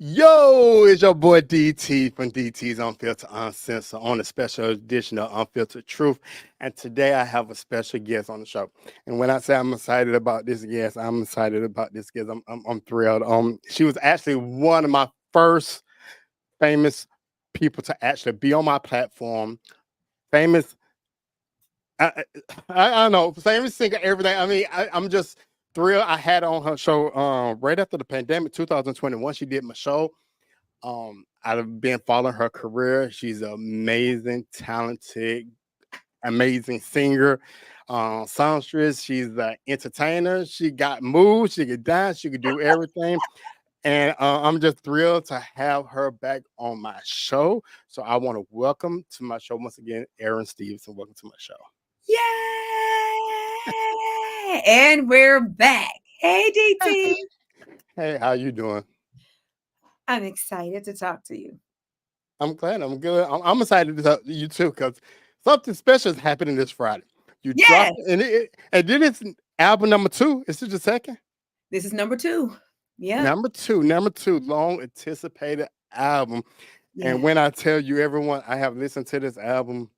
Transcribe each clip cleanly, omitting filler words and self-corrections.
Yo, it's your boy DT from DT's Unfiltered Uncensored on a special edition of Unfiltered Truth. And today I have a special guest on the show. And when I say I'm excited about this guest, I'm excited about this guest. I'm thrilled. She was actually one of my first famous people to actually be on my platform. Famous, I, I don't know, famous singer, everything. I mean, I'm just thrilled. I had on her show right after the pandemic, 2021. She did my show. I've been following her career. She's an amazing, talented, amazing singer, songstress. She's an entertainer. She got moves. She could dance. She could do everything. And I'm just thrilled to have her back on my show. So I want to welcome to my show once again, Erin Stevenson. Welcome to my show. Yay! And we're back. Hey, DT. Hey, how you doing? I'm excited to talk to you. I'm glad. I'm good. I'm excited to talk to you too because something special is happening this Friday. You Yes, dropped and then it's album number two. Is it the second? this is number two. Yeah, Number two, long anticipated album. And yeah. when I tell you, everyone, I have listened to this album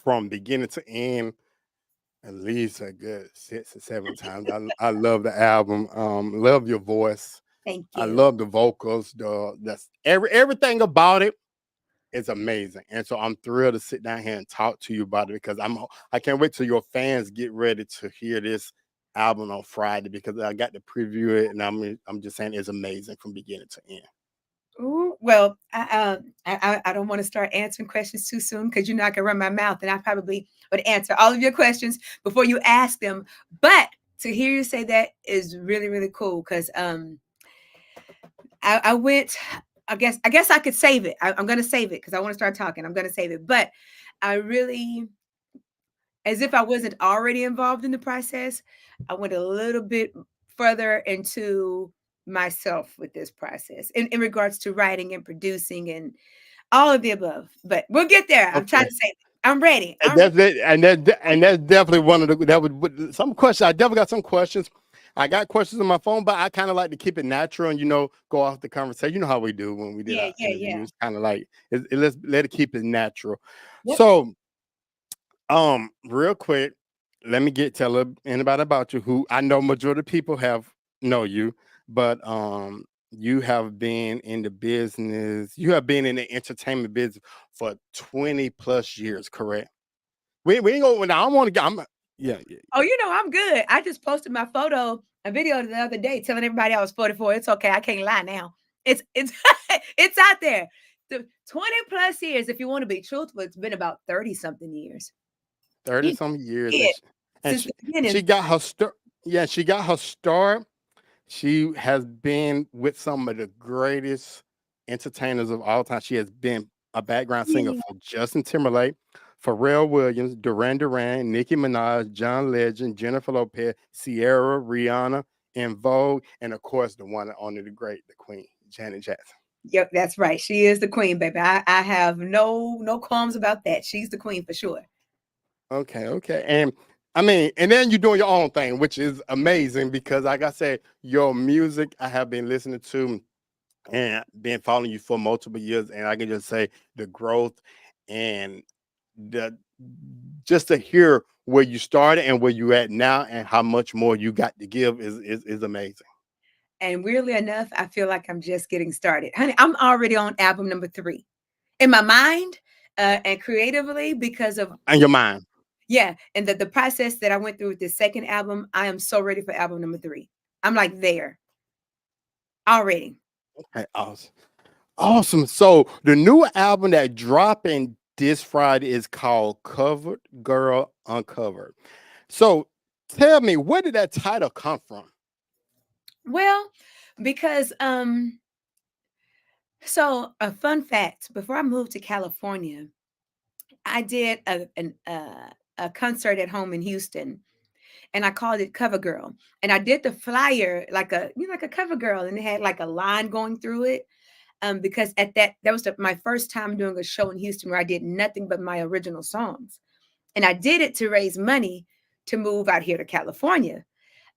from beginning to end at least a good 6 or 7 times. I love the album. Love your voice. Thank I you. love the vocals. Everything about it is amazing. And so I'm thrilled to sit down here and talk to you about it because I can't wait till your fans get ready to hear this album on Friday because I got to preview it and I'm just saying it's amazing from beginning to end. Ooh, well, I don't want to start answering questions too soon because you know I can run my mouth and I probably would answer all of your questions before you ask them. But to hear you say that is really, really cool because I went. I guess I could save it. I'm going to save it because I want to start talking. I'm going to save it, but I really, as if I wasn't already involved in the process, I went a little bit further into myself with this process in regards to writing and producing and all of the above. But we'll get there. I'm trying Okay. to say I'm ready. And I'm ready. that's it. And that's definitely one of the that would some questions. I definitely got some questions. I got questions on my phone, but I kind of like to keep it natural and go off the conversation. You know how we do when we did Yeah, our yeah, yeah. interviews, kind of like let's let it keep it natural. Yep. So real quick, let me tell anybody about you who I know majority of people have know you, but you have been in the business, you have been in the entertainment business for 20 plus years, correct? We ain't going now. I want to get yeah, yeah. Oh, I'm good. I just posted my photo, a video the other day telling everybody I was 44. It's okay. I can't lie now. It's it's out there. The 20 plus years, if you want to be truthful, it's been about 30 something years. 30 You some years did and since the beginning. she got her start. Yeah, she got her start. She has been with some of the greatest entertainers of all time. She has been a background singer Yeah. for Justin Timberlake, Pharrell Williams, Duran Duran, Nicki Minaj, John Legend, Jennifer Lopez, Sierra, Rihanna, In Vogue, and of course the one and only the great, the Queen, Janet Jackson. Yep, that's right. She is the queen, baby. I have no qualms about that. She's the queen for sure. Okay, okay. And I mean, and then you're doing your own thing, which is amazing because like I said, your music I have been listening to and been following you for multiple years, and I can just say the growth and the just to hear where you started and where you at now and how much more you got to give is amazing. And weirdly enough, I feel like I'm just getting started. Honey, I'm already on album number 3 in my mind and creatively because of, And your mind. yeah. And the process that I went through with this second album, I am so ready for album number 3. I'm like there already. Okay, awesome. Awesome. So the new album that dropping this Friday is called Covered Girl Uncovered. So tell me, where did that title come from? Well, because so a fun fact, before I moved to California, I did a concert at home in Houston and I called it Cover Girl. And I did the flyer like like a cover girl, and it had like a line going through it. Because that was my first time doing a show in Houston where I did nothing but my original songs, and I did it to raise money to move out here to California.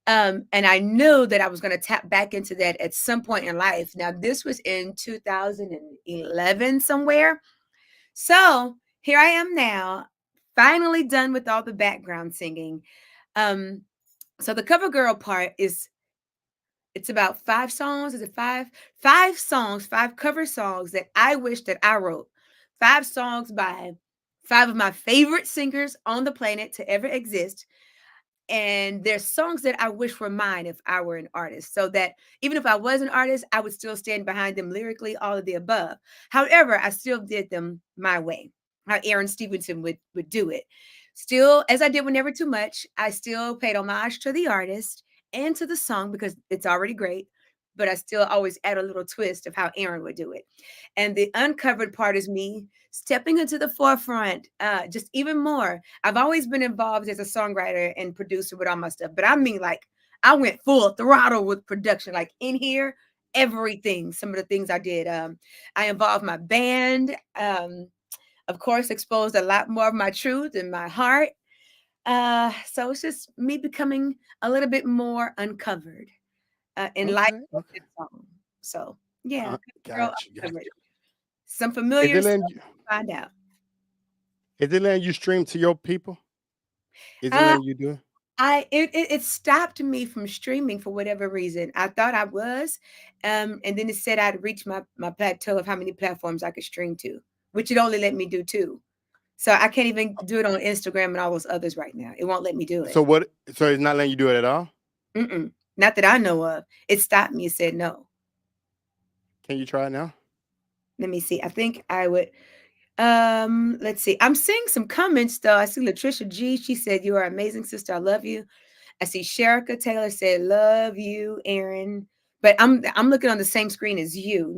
And I knew that I was going to tap back into that at some point in life. Now, this was in 2011 somewhere. So here I am now, finally done with all the background singing. Um, so the cover girl part is, it's about 5 songs. Is it five? 5 songs, 5 cover songs that I wish that I wrote. 5 songs by 5 of my favorite singers on the planet to ever exist. And there's songs that I wish were mine if I were an artist, so that even if I was an artist, I would still stand behind them lyrically, all of the above. However, I still did them my way, how Erin Stevenson would do it. Still, as I did with Never Too Much, I still paid homage to the artist and to the song because it's already great, but I still always add a little twist of how Erin would do it. And the uncovered part is me stepping into the forefront, just even more. I've always been involved as a songwriter and producer with all my stuff, but I mean, like, I went full throttle with production, like in here, everything. Some of the things I did, I involved my band. Of course, exposed a lot more of my truth and my heart. So it's just me becoming a little bit more uncovered in light Okay, of okay. this song. So yeah, girl, Got you, got uncovered. you. Some Is familiar it stuff letting you? to find out. Is it letting you stream to your people? Is it Uh, letting you do it? it stopped me from streaming for whatever reason. I thought I was, and then it said I'd reached my plateau of how many platforms I could stream to, which it only let me do 2. So I can't even do it on Instagram and all those others right now. It won't let me do it. So what? So it's not letting you do it at all? Mm-mm. Not that I know of. It stopped me. It said no. Can you try it now? Let me see. I think I would. Let's see. I'm seeing some comments though. I see Latricia G. She said, "You are amazing, sister. I love you." I see Sherika Taylor said, "Love you, Erin." But I'm looking on the same screen as you.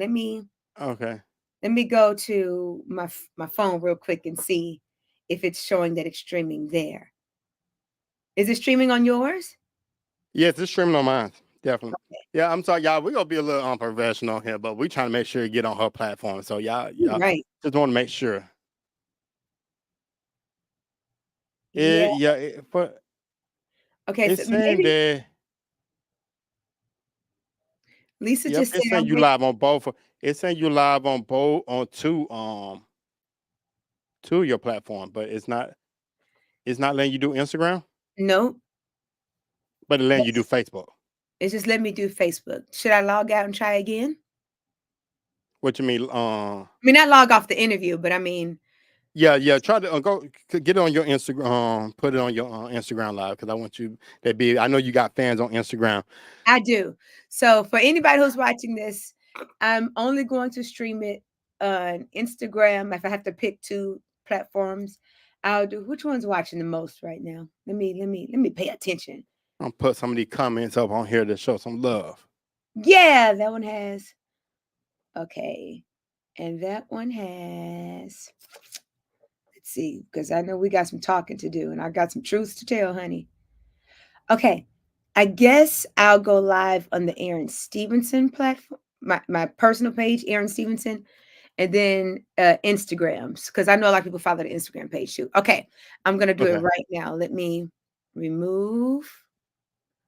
Okay. Let me go to my phone real quick and see if it's showing that it's streaming there. Is it streaming on yours? Yes, it's streaming on mine. Definitely. Yeah, I'm sorry, y'all. We're gonna be a little unprofessional here, but we trying to make sure it get on her platform. So y'all Right. just want to make sure. Yeah. But Okay. So it's saying maybe that. Lisa Yep, just it's said saying I'm you live on both. It's saying you live on both on two of your platform, but it's not letting you do Instagram, nope. but it letting you do Facebook. It's just let me do Facebook. Should I log out and try again? What you mean? I mean, not log off the interview, but I mean, Yeah. Try to get it on your Instagram. Put it on your Instagram live because I want you to be. I know you got fans on Instagram. I do. So for anybody who's watching this, I'm only going to stream it on Instagram. If I have to pick 2 platforms, I'll do. Which one's watching the most right now? Let me pay attention. I'm gonna put some of these comments up on here to show some love. Yeah, that one has. Okay, and that one has. Let's see, because I know we got some talking to do, and I got some truths to tell, honey. Okay. I guess I'll go live on the Erin Stevenson platform, my personal page, Erin Stevenson, and then Instagrams, because I know a lot of people follow the Instagram page too. Okay. I'm gonna do it Okay. right now. Let me remove.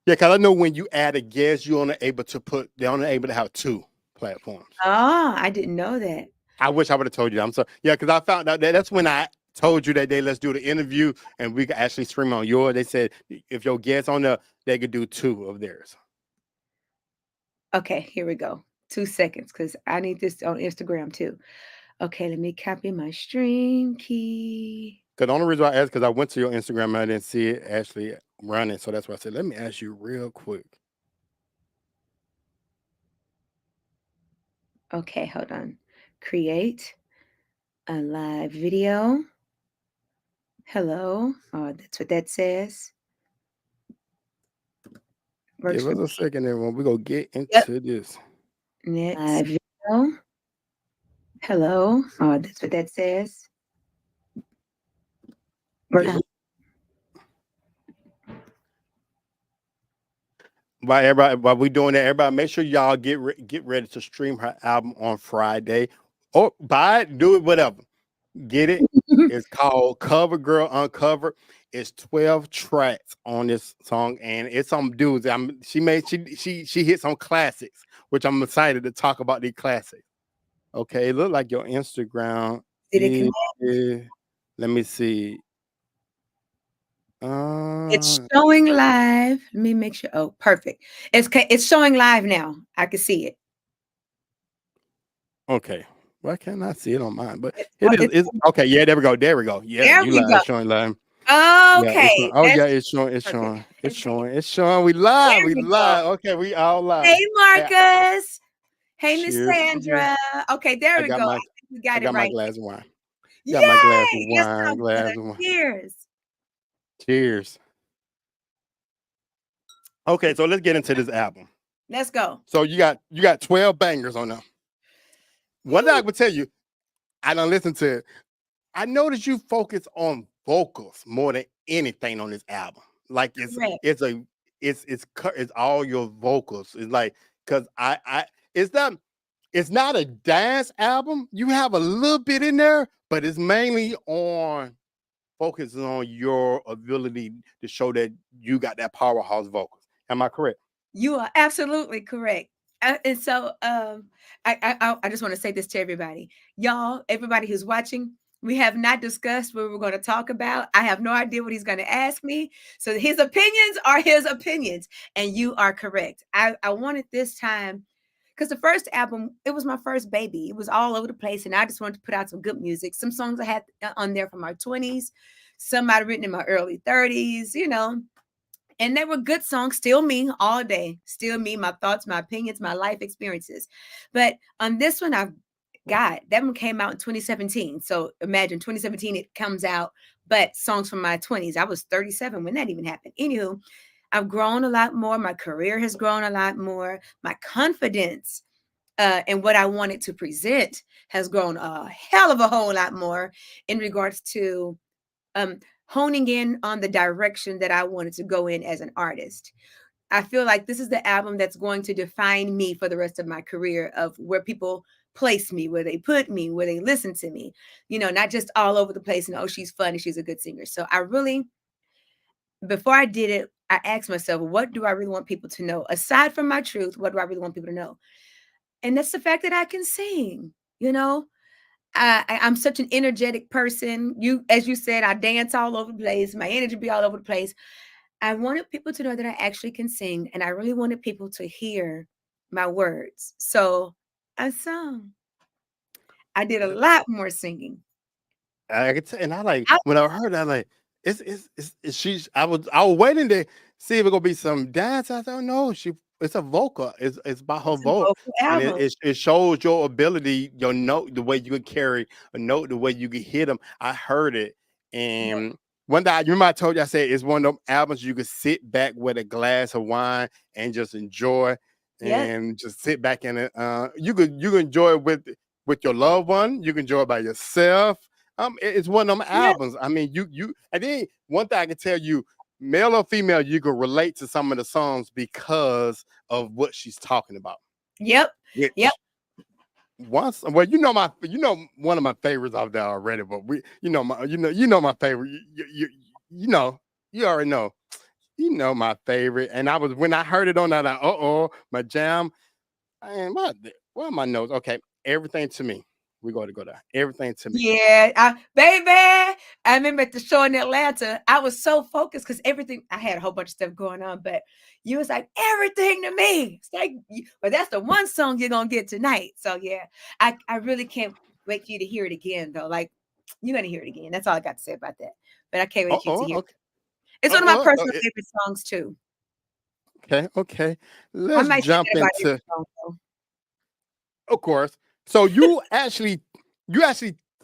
Yeah, because I know when you add a guest, you're only able to they're only able to have 2 platforms. Ah, I didn't know that. I wish I would have told you that. I'm sorry. Yeah, because I found out that's when I told you that day, let's do the interview and we could actually stream on yours. They said if your guests on there, they could do 2 of theirs. Okay, here we go. 2 seconds, because I need this on Instagram too. Okay, let me copy my stream key. Because the only reason I asked because I went to your Instagram and I didn't see it actually running. So that's why I said, let me ask you real quick. Okay, hold on. Create a live video. Hello. Oh, that's what that says. Works Give for us a me. second, everyone. We're going to get Yep. into this. Next live video. Hello. Oh, that's what that says. Works. Give us, while we doing that, everybody, make sure y'all get ready to stream her album on Friday. Or buy it, do it, whatever. Get it. It's called Cover Girl Uncovered. It's 12 tracks on this song, and it's some dudes. She hit some classics, which I'm excited to talk about these classics. Okay, it look like your Instagram Did it is. connect? Let me see. It's Uh, showing live. Let me make sure. Oh, perfect. It's showing live now. I can see it. okay. Why can't I see it on mine? But It's, it is. it's It's okay. Yeah, there we go. There we go. Yeah, there you we live. go. It's showing live. Yeah, it's showing. Okay, Oh that's yeah, it's showing. It's perfect. showing. It's Let's take it. showing. It's showing. We live. There We we go. live. Okay, we all live. Hey, Hey, Marcus. Hey, Miss cheers to you. Sandra. Okay, there I we got go. I my. think we I got it got my right. glass of wine. Got my glass of Yay! Yes, wine. sir, brother. Glass of wine. Cheers. Cheers. Okay, so let's get into this album. Let's go. So you got 12 bangers on them. One thing I Woo, would tell you, I don't listen to it. I noticed you focus on vocals more than anything on this album. Like correct. it's all your vocals. It's like because it's not it's not a dance album. You have a little bit in there, but it's mainly on focusing on your ability to show that you got that powerhouse vocals. Am I correct? You are absolutely correct. And so, I just want to say this to everybody, y'all, everybody who's watching. We have not discussed what we're going to talk about. I have no idea what he's going to ask me. So his opinions are his opinions, and you are correct. I wanted this time because the first album, it was my first baby. It was all over the place, and I just wanted to put out some good music. Some songs I had on there from my 20s, some I'd written in my early 30s, and they were good songs, still me all day, still me, my thoughts, my opinions, my life experiences. But on this one, I've got that one came out in 2017. So imagine 2017, it comes out, but songs from my 20s. I was 37 when that even happened. Anywho, I've grown a lot more. My career has grown a lot more. My confidence and what I wanted to present has grown a hell of a whole lot more in regards to um, honing in on the direction that I wanted to go in as an artist. I feel like this is the album that's going to define me for the rest of my career of where people place me, where they put me, where they listen to me, not just all over the place and oh, she's funny, she's a good singer. So I really, before I did it, I asked myself, what do I really want people to know? Aside from my truth, what do I really want people to know? And that's the fact that I can sing, you know? I'm such an energetic person. As you said, I dance all over the place. My energy be all over the place. I wanted people to know that I actually can sing, and I really wanted people to hear my words. So I sung. I did a lot more singing. I could tell, and I like I when I heard that, like it's she's. I was waiting to see if it gonna be some dance. I thought no, it's a vocal. It's about her it's a vote, vocal and album. it shows your ability, your note, the way you can carry a note, the way you can hit them. I heard it, Yep. and one day, you remember I told you I said it's one of them albums you could sit back with a glass of wine and just enjoy, Yep. and just sit back in it. You can enjoy it with your loved one. You can enjoy it by yourself. It's one of them Yep. albums. I mean, and then one thing I can tell you, male or female, you can relate to some of the songs because of what she's talking about. Yep. Yep. Which once, well, one of my favorites out there already, but my favorite. You know, you already know. You know my favorite, and I was when I heard it on that, like, my jam. And what are my notes? Okay, everything to me. We got to go there. Everything to me. Yeah, baby. I remember at the show in Atlanta, I was so focused because everything I had a whole bunch of stuff going on, but you was like everything to me. It's like, but that's the one song you're gonna get tonight. So yeah, I really can't wait for you to hear it again though. Like you're gonna hear it again. That's all I got to say about that. But I can't wait for you to hear it. Okay. It's one of my Oh, personal favorite songs too. okay. Okay. I Let's might say jump that about every into, song though. of course. So you actually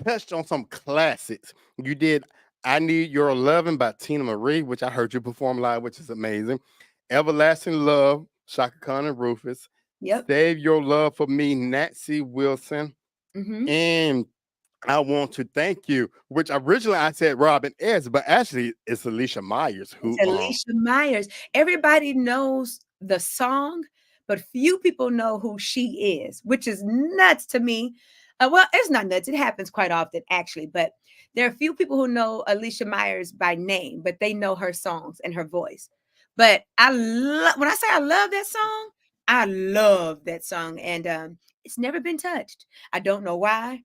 touched on some classics. You did "I Need Your Lovin'" by Teena Marie, which I heard you perform live, which is amazing. "Everlasting Love," Chaka Khan and Rufus. Yep. "Save Your Love for Me," Nancy Wilson. Mm-hmm. And "I Want to Thank You," which originally I said Robin S., but actually it's Alicia Myers It's who Alicia Myers. Everybody knows the song, but few people know who she is, which is nuts to me. Well, it's not nuts. It happens quite often, actually. But there are a few people who know Alicia Myers by name, but they know her songs and her voice. But when I say I love that song, I love that song, and it's never been touched. I don't know why.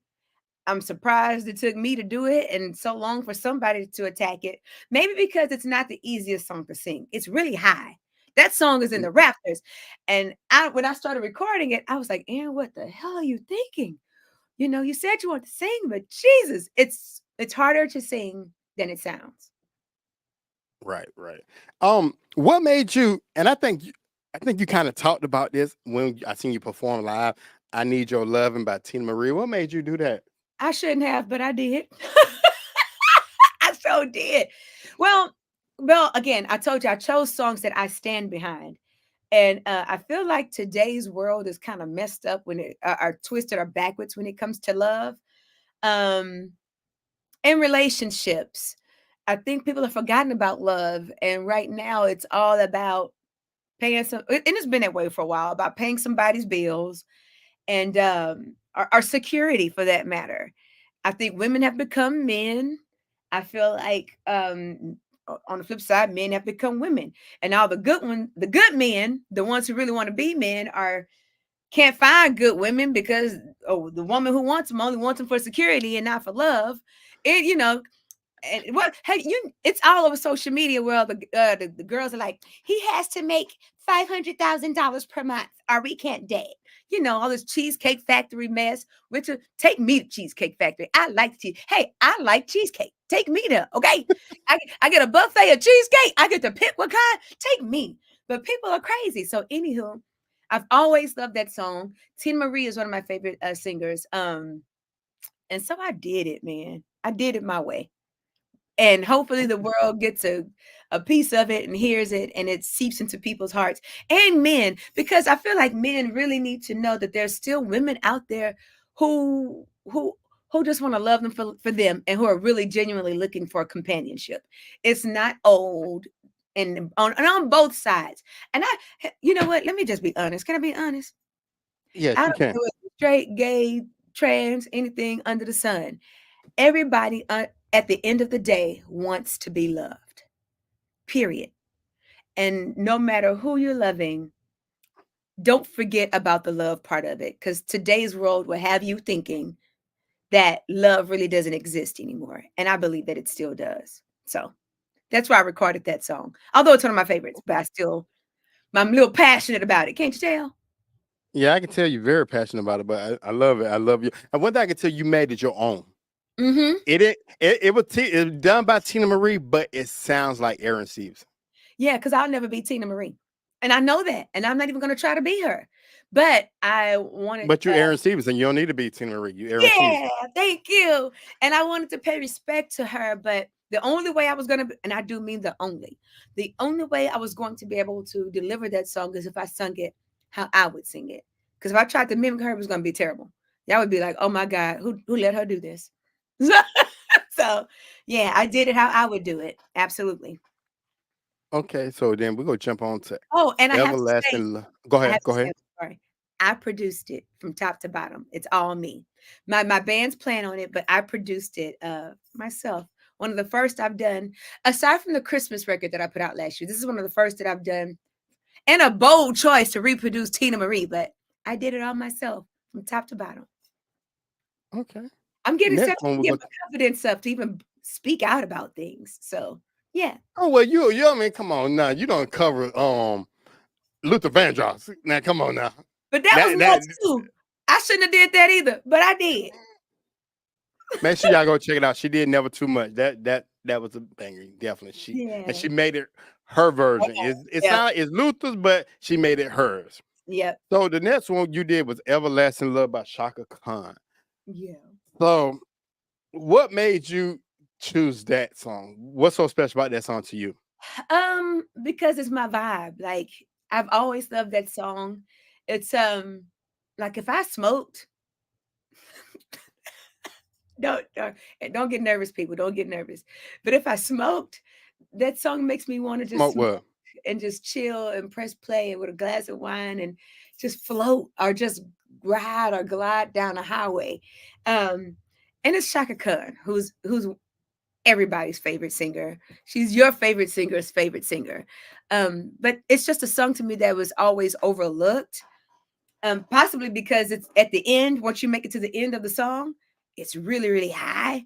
I'm surprised it took me to do it and so long for somebody to attack it. Maybe because it's not the easiest song to sing. It's really high. That song is in Mm. the rafters. And when I started recording it, I was like, Aaron, what the hell are you thinking? You said you want to sing, but Jesus, it's harder to sing than it sounds. Right, right. What made you? And I think you kind of talked about this when I seen you perform live. I Need Your Loving by Teena Marie. What made you do that? I shouldn't have, but I did. I so did. Well, well, again, I told you I chose songs that I stand behind. And I feel like today's world is kind of messed up when it are twisted or backwards when it comes to love. Um, in relationships, I think people have forgotten about love, and right now it's all about paying some. And it's been that way for a while about paying somebody's bills and our security, for that matter. I think women have become men. I feel like on the flip side, men have become women, and all the good men, the ones who really want to be men, are can't find good women because the woman who wants them only wants them for security and not for love. It and what hey you it's all over social media where the girls are like, he has to make $500,000 per month or we can't date. All this Cheesecake Factory mess. Richard, take me to Cheesecake Factory. I like cheese. Hey, I like cheesecake. Take me there, okay? I get a buffet of cheesecake. I get to pick what kind. Take me. But people are crazy. So anywho, I've always loved that song. Teena Marie is one of my favorite singers. And so I did it, man. I did it my way, and hopefully the Okay. world gets a piece of it and hears it and it seeps into people's hearts and men, because I feel like men really need to know that there's still women out there who just want to love them for them, and who are really genuinely looking for companionship. It's not old, and on both sides. And you know what, let me just be honest. Can I be honest? I Yes, don't you care can. whether it's straight, gay, trans, anything under the sun. Everybody at the end of the day wants to be loved, period. And no matter who you're loving, don't forget about the love part of it, because today's world will have you thinking that love really doesn't exist anymore. And I believe that it still does. So that's why I recorded that song. Although it's one of my favorites, but I'm a little passionate about it. Can't you tell? Yeah, I can tell you're very passionate about it, but I love it. I love you. And one thing I can tell you made it your own. Mm-hmm. It was done by Teena Marie, but it sounds like Erin Stevenson. Yeah, because I'll never be Teena Marie. And I know that. And I'm not even going to try to be her. But I wanted But you Erin Stevenson. You don't need to be Teena Marie. You Erin yeah, Stevenson. thank you. And I wanted to pay respect to her, but the only way I was going to, and I do mean the only way I was going to be able to deliver that song is if I sung it how I would sing it. Because if I tried to mimic her, it was going to be terrible. Y'all would be like, oh my God, who let her do this? So, yeah, I did it how I would do it. Absolutely. Okay, so then we're gonna jump on to Oh, and I have to say, Everlasting Go I ahead, have go to say, ahead. I'm sorry. I produced it from top to bottom. It's all me. My band's playing on it, but I produced it myself. One of the first I've done, aside from the Christmas record that I put out last year. This is one of the first that I've done, and a bold choice to reproduce Teena Marie, but I did it all myself from top to bottom. Okay. I'm getting Next starting one to we're get going my confidence up to even speak out about things. So yeah, Oh well I mean, come on now. You don't cover Luther Vandross. Now come on now. but that was That nuts too. I shouldn't have did that either, but I did. make sure y'all go check it out. She did Never Too Much. That was a banger, definitely. Yeah. She made it her version. Okay. It's Yep. not it's Luther's, but she made it hers. Yep. So the next one you did was Everlasting Love by Chaka Khan. Yeah. So what made you choose that song? What's so special about that song to you? Because it's my vibe. Like, I've always loved that song. It's like if I smoked, don't get nervous, people. Don't get nervous. But if I smoked, that song makes me want to just Smoke smoke well. and just chill and press play with a glass of wine and just float, or just ride or glide down a highway. Um, and it's Chaka Khan, who's everybody's favorite singer. She's your favorite singer's favorite singer. But it's just a song to me that was always overlooked. Possibly because it's at the end, once you make it to the end of the song, it's really, really high.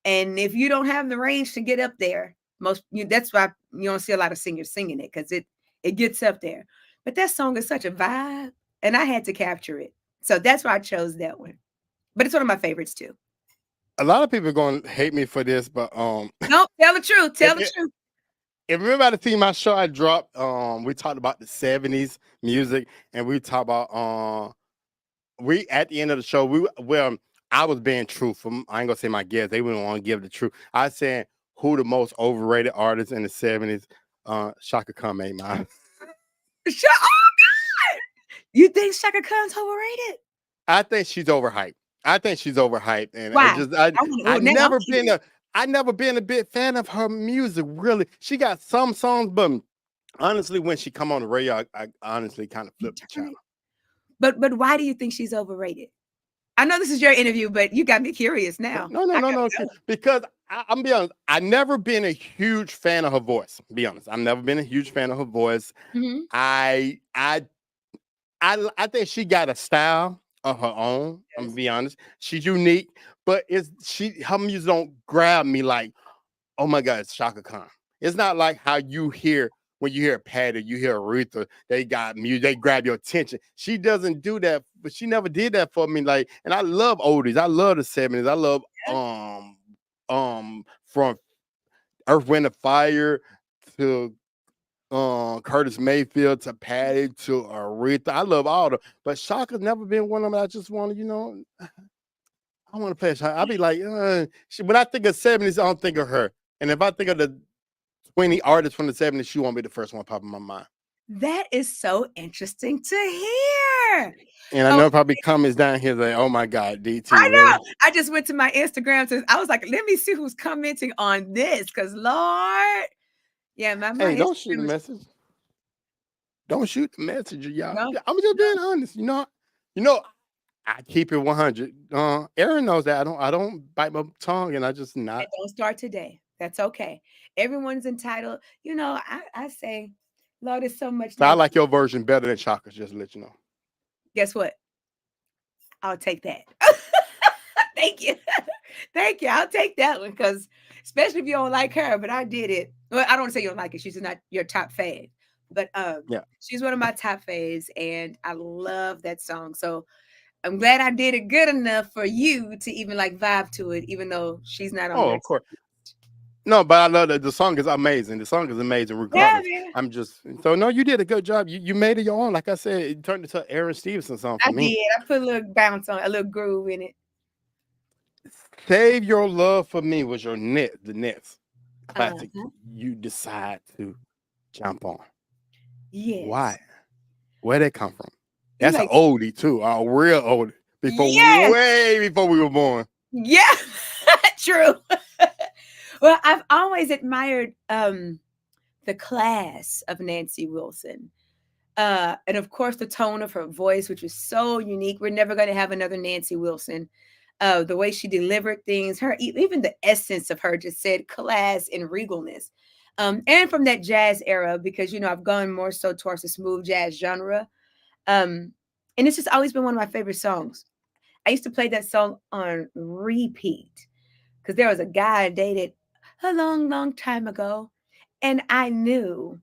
And if you don't have the range to get up there, that's why you don't see a lot of singers singing it, because it gets up there. But that song is such a vibe, and I had to capture it. So that's why I chose that one. But it's one of my favorites too. A lot of people are going to hate me for this, but No, tell the truth. if, Tell the truth. if everybody see my show I dropped, we talked about the 70s music, and we talked about we at the end of the show, I was being truthful. I ain't gonna say my guests, they wouldn't want to give the truth. I said who the most overrated artist in the 70s. Chaka Khan made mine. Oh God! You think Chaka Khan's overrated? I think she's overhyped. I think she's overhyped, and Why? I Now I'm never been curious. I never been a big fan of her music. Really, she got some songs, but honestly, when she come on the radio, I honestly kind of You flip the turn channel. it. But why do you think she's overrated? I know this is your interview, but you got me curious now. No, no, I no, gotta no. know. Because I'm be honest, I never been a huge fan of her voice. Be honest, I've never been a huge fan of her voice. Mhm. I I I think she got a style of her own. I'm gonna Yes. be honest. She's unique, but her music don't grab me like, oh my God, it's Chaka Khan. It's not like how you hear when you hear Patty, you hear Aretha, they got music, they grab your attention. She doesn't do that, but she never did that for me. Like, and I love oldies, I love the 70s, I love Yeah. from Earth, Wind, and Fire to Curtis Mayfield to Patty to Aretha. I love all the, but Shaka's never been one of them. I just want to, I want to play Shaka. I'll be like, when I think of 70s, I don't think of her. And if I think of the 20 artists from the 70s, she won't be the first one pop in my mind. That is so interesting to hear. And I Oh, know probably comments down here like, oh my God, DT, I really? know. I just went to my Instagram I was like, let me see who's commenting on this. Cause Lord. Yeah, my Hey, don't shoot the Instagram is message. Don't shoot the messenger, y'all. no, I'm just no. being honest. You know, I keep it 100. Erin knows that I don't bite my tongue, and I just not. And don't start today. That's okay. Everyone's entitled. I say, Lord, there's so much So I that like your version better than Chaka's. Just to let you know. guess what? I'll take that. Thank you. Thank you. I'll take that one because especially if you don't like her, but I did it. Well, I don't want to say you don't like it. She's not your top fan. But Yeah. she's one of my top faves and I love that song. So I'm glad I did it good enough for you to even like vibe to it, even though she's not on Oh, your of course. No, but I love that the song is amazing. The song is amazing, yeah, regardless. man. I'm just so no, you did a good job. You made it your own. Like I said, it turned into Erin Stevenson song for I me. did. I put a little bounce on, a little groove in it. Save Your Love for Me was the next classic Uh-huh. you decide to jump on. Yes. Why? Where they come from? You That's an like oldie too, a real oldie. yes, Way before we were born. yeah, true. Well, I've always admired the class of Nancy Wilson. And of course the tone of her voice, which was so unique. We're never going to have another Nancy Wilson. The way she delivered things, even the essence of her just said class and regalness. And from that jazz era, because I've gone more so towards the smooth jazz genre. Um, and it's just always been one of my favorite songs. I used to play that song on repeat because there was a guy I dated a long, long time ago, and I knew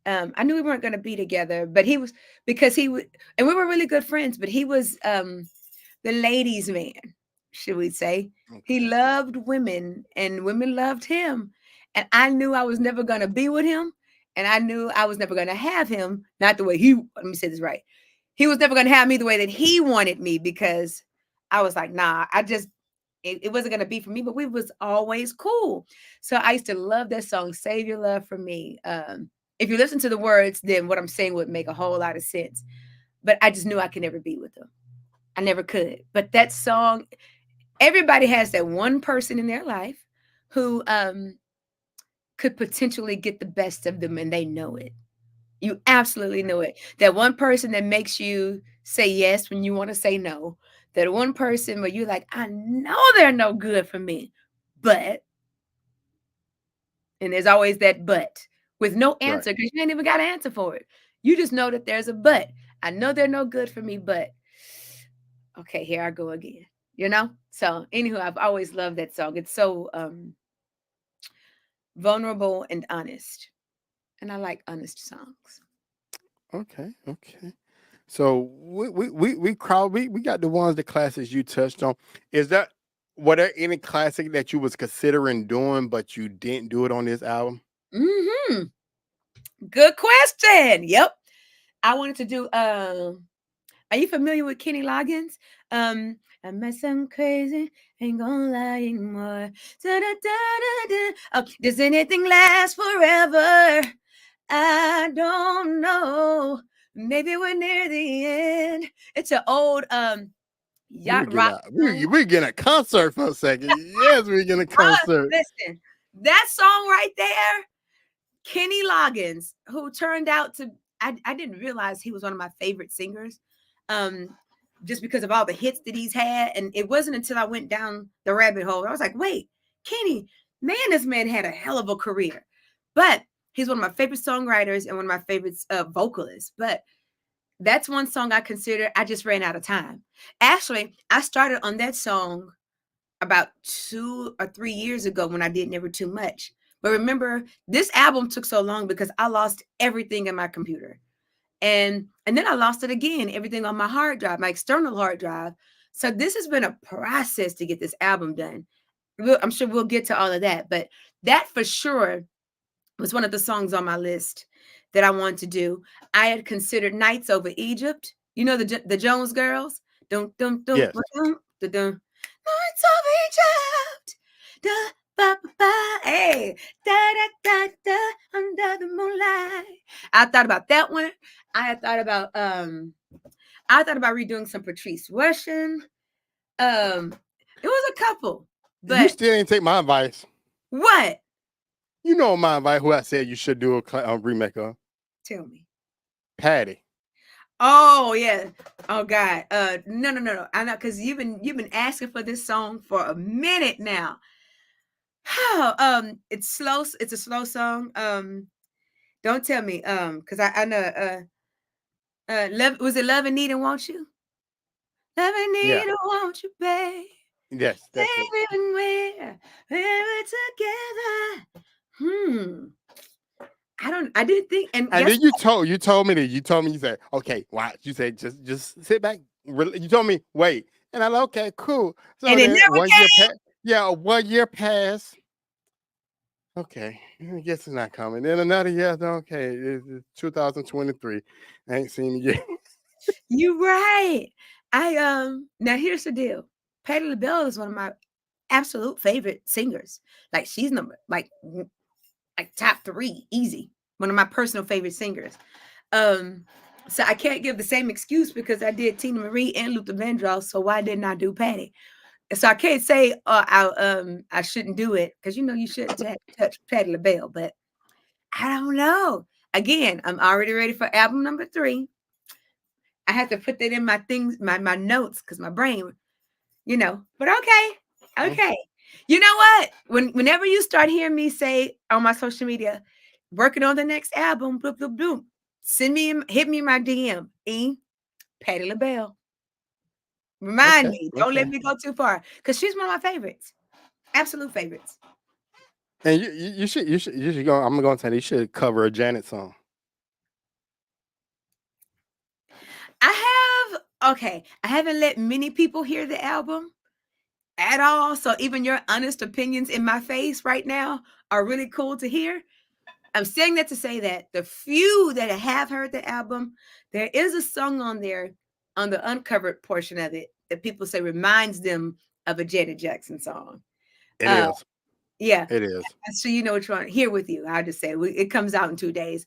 we weren't going to be together, but he was because he would, and we were really good friends. But he was the ladies' man, should we say? He Okay. loved women, and women loved him, and I knew I was never going to be with him, and I knew I was never going to have him. Not the way he. Let me say this right. He was never going to have me the way that he wanted me because I was like, nah, it wasn't going to be for me, but we was always cool. So I used to love that song, Save Your Love for Me. If you listen to the words, then what I'm saying would make a whole lot of sense. But I just knew I could never be with him. I never could. But that song, everybody has that one person in their life who could potentially get the best of them and they know it. You absolutely know it. That one person that makes you say yes when you want to say no. That one person where you're like, I know they're no good for me, but, and there's always that but with no Right. answer because you ain't even got an answer for it. You just know that there's a but. I know they're no good for me, but okay, here I go again. You know? So, anywho, I've always loved that song. It's so vulnerable and honest. And I like honest songs. Okay. Okay. So we got the ones, the classics you touched on. Is that were there any classic that you was considering doing but you didn't do it on this album? Hmm. Good question. Yep. I wanted to do are you familiar with Kenny Loggins? I met some crazy, ain't gonna lie anymore. Da, da, da, da, da. Oh, does anything last forever? I don't know. Maybe we're near the end. It's an old We were yacht getting rock a song. we were getting a concert for a second. Yes, we were getting a concert. Listen, that song right there, Kenny Loggins, who turned out to, I didn't realize he was one of my favorite singers. Um, just because of all the hits that he's had. And it wasn't until I went down the rabbit hole. I was like, wait, Kenny, man, this man had a hell of a career. But he's one of my favorite songwriters and one of my favorite vocalists. But that's one song I consider I just ran out of time. Actually, I started on that song about 2 or 3 years ago when I did Never Too Much. But remember, this album took so long because I lost everything in my computer. And then I lost it again, everything on my hard drive, my external hard drive. So this has been a process to get this album done. I'm sure we'll get to all of that, but that for sure was one of the songs on my list that I wanted to do. I had considered Nights Over Egypt. You know the Jones Girls. Dun dun dun Yes. dun dun dun. Nights Over Egypt. Da ba ba ba. Hey, da da da da under the moonlight. I thought about that one. I had thought about I thought about redoing some Patrice Rushen. It was a couple, You but still didn't take my advice. what? You know my advice. Who I said you should do a remake of Tell me. Patty. Oh yeah. Oh God. No, no, no, no. I know because you've been asking for this song for a minute now. It's slow. It's a slow song. Don't tell me. Because I know. Love, was it Love and Need and Want You? Love and Need Yeah. and Want You, babe. Yes, that's it. Baby, when we're together. Hmm. I didn't think. And And guess then you told me that you said, okay, watch. You said just sit back. You told me wait, and I like, okay, cool. So and it then never 1 year came. passed. Yeah, 1 year passed. Okay, I guess it's not coming. Then another year. Okay, it's 2023. I ain't seen it yet. You're right. I now here's the deal. Patti LaBelle is one of my absolute favorite singers. Like she's number like top three, easy. One of my personal favorite singers. Um, so I can't give the same excuse because I did Teena Marie and Luther Vandross. So why didn't I do Patty? So I can't say I shouldn't do it because you shouldn't touch Patti LaBelle, but I don't know. Again, I'm already ready for album number 3. I had to put that in my things, my notes, because my brain. But okay, Oh, okay. You know what? Whenever you start hearing me say on my social media, working on the next album, bloop bloop bloop, hit me in my DM, Patti LaBelle. Remind okay, me. Don't let okay. me go too far, because she's one of my favorites, absolute favorites. And you should go. I'm going to say you should cover a Janet song. I haven't let many people hear the album at all. So even your honest opinions in my face right now are really cool to hear. I'm saying that to say that the few that have heard the album, there is a song on there on the uncovered portion of it that people say reminds them of a Janet Jackson song. It Uh, is. yeah, It is. so you know which one. Here with you, I'll just say it comes out in 2 days.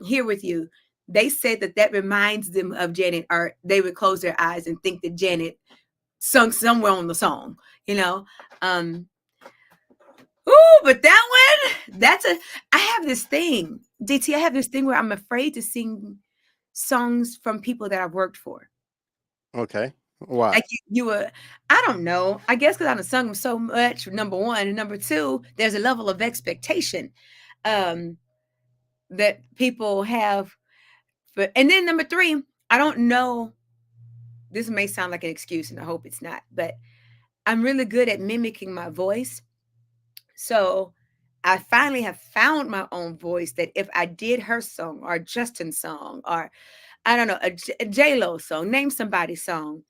Here with you. They said that reminds them of Janet, or they would close their eyes and think that Janet sung somewhere on the song. You know, um, ooh, but that one, I have this thing, DT, I have this thing where I'm afraid to sing songs from people that I've worked for. Okay. Why? Like you were, I don't know. I guess because I've sung them so much. Number one, and number two, there's a level of expectation um, that people have. And then number three, I don't know. This may sound like an excuse, and I hope it's not. But I'm really good at mimicking my voice. So I finally have found my own voice that if I did her song or Justin's song or I don't know, a J-Lo song, name somebody's song,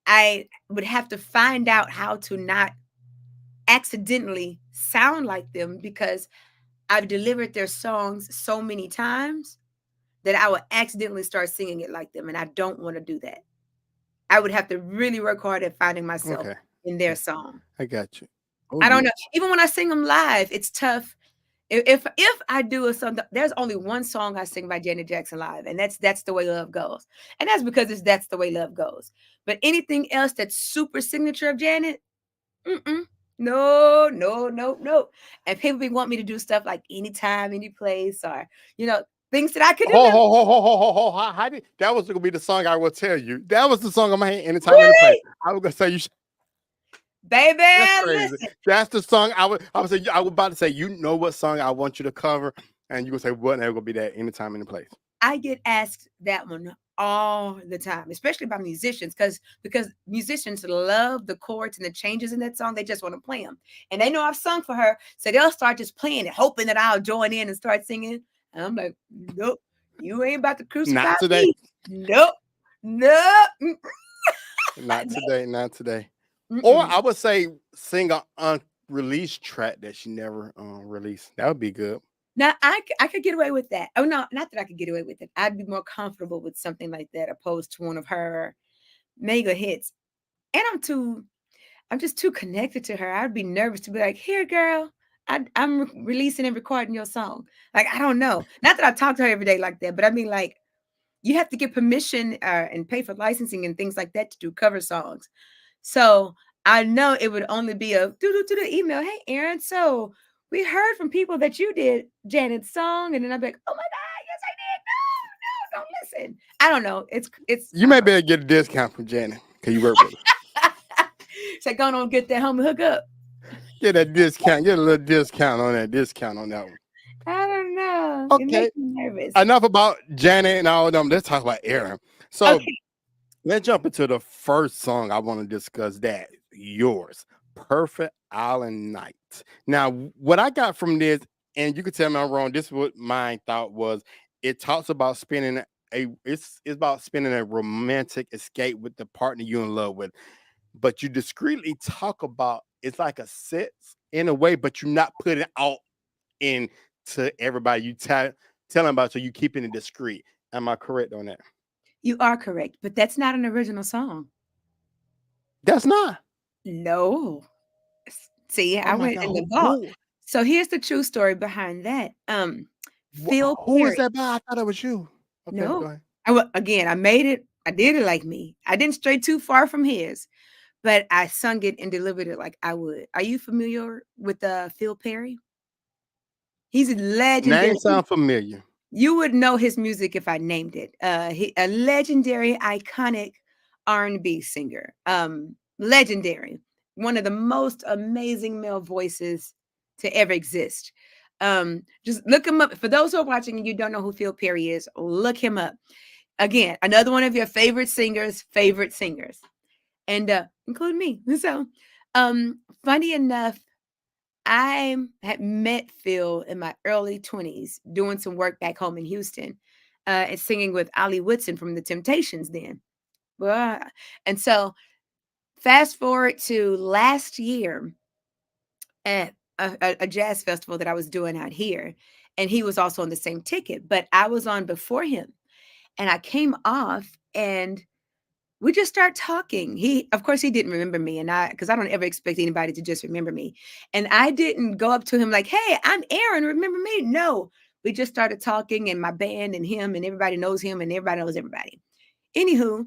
I would have to find out how to not accidentally sound like them because I've delivered their songs so many times that I would accidentally start singing it like them. And I don't want to do that. I would have to really work hard at finding myself Okay. in their Yeah, song. I got you. Oh I don't yeah. know. Even when I sing them live, it's tough. If I do a song, there's only one song I sing by Janet Jackson live, and that's the way love goes, and that's because that's the way love goes. But anything else that's super signature of Janet, mm-mm, no, no, no, no. And people be want me to do stuff like anytime, any place, or you know things that I could do Ho never. ho ho ho ho ho ho! How did that was gonna be the song I will tell you. That was the song I'm gonna hit anytime, any place. Really, I was gonna say you. baby, That's crazy. listen. That's the song I would say. I was about to say. You know what song I want you to cover, and you gonna say what? And it gonna be that anytime, any place. I get asked that one all the time, especially by musicians, because musicians love the chords and the changes in that song. They just want to play them, and they know I've sung for her, so they'll start just playing it, hoping that I'll join in and start singing. And I'm like, nope, you ain't about to crucify Not today. me. Nope, nope, Not no, today. Not today. Or mm-mm. I would say sing a unreleased track that she never released. That would be good. Now I could get away with that. Oh no, not that I could get away with it. I'd be more comfortable with something like that opposed to one of her mega hits. And I'm just too connected to her. I'd be nervous to be like, "Here, girl, I'm releasing and recording your song." Like, I don't know. Not that I talk to her every day like that, but I mean, like, you have to get permission and pay for licensing and things like that to do cover songs. So I know it would only be a do the email. Hey, Erin. So we heard from people that you did Janet's song, and then I'd be like, "Oh my God, yes, I did." No, don't listen. I don't know. It's You I may don't be able to get a discount from Janet because you work with her. know. So go on, get that homie hook up. Get that discount. Get a little discount on that. Discount on that one. I don't know. It Okay. makes me nervous. Enough about Janet and all of them. Let's talk about Aaron. So Okay. let's jump into the first song I want to discuss. That yours, "Perfect Island Night." Now, what I got from this, and you can tell me I'm wrong. This is what my thought was. It talks about spending it's about spending a romantic escape with the partner you in love with, but you discreetly talk about it's like a sex in a way, but you're not putting it out in to everybody. You telling about, so you keeping it discreet. Am I correct on that? You are correct, but that's not an original song. That's not. No. See, Oh I my went God. in the Who vault. So here's the true story behind that. Phil who is Perry. that by? I thought it was you. Okay, go No. ahead. Again, I made it. I did it like me. I didn't stray too far from his, but I sung it and delivered it like I would. Are you familiar with Phil Perry? He's a legendary. Name sound familiar. You would know his music if I named it. A legendary, iconic R&B singer. Legendary. One of the most amazing male voices to ever exist. Just look him up. For those who are watching and you don't know who Phil Perry is, look him up. Again, another one of your favorite singers, and include me. So, funny enough, I had met Phil in my early 20s doing some work back home in Houston and singing with Ali Woodson from the Temptations then. Well, and so fast forward to last year at a jazz festival that I was doing out here. And he was also on the same ticket, but I was on before him. And I came off and we just start talking. Of course, he didn't remember me, and because I don't ever expect anybody to just remember me. And I didn't go up to him like, "Hey, I'm Aaron. Remember me?" No, we just started talking, and my band and him, and everybody knows him, and everybody knows everybody. Anywho,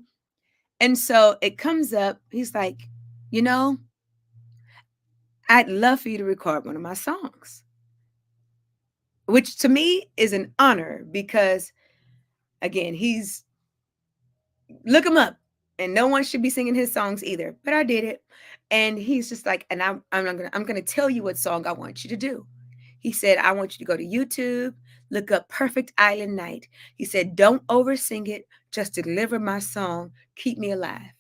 and so it comes up. He's like, "You know, I'd love for you to record one of my songs," which to me is an honor because, again, look him up. and no one should be singing his songs either. But I did it, and he's just like, and I'm gonna tell you what song I want you to do. He said, I want you to go to YouTube, look up "Perfect Island Night." He said, don't oversing it, just deliver my song, "Keep Me Alive."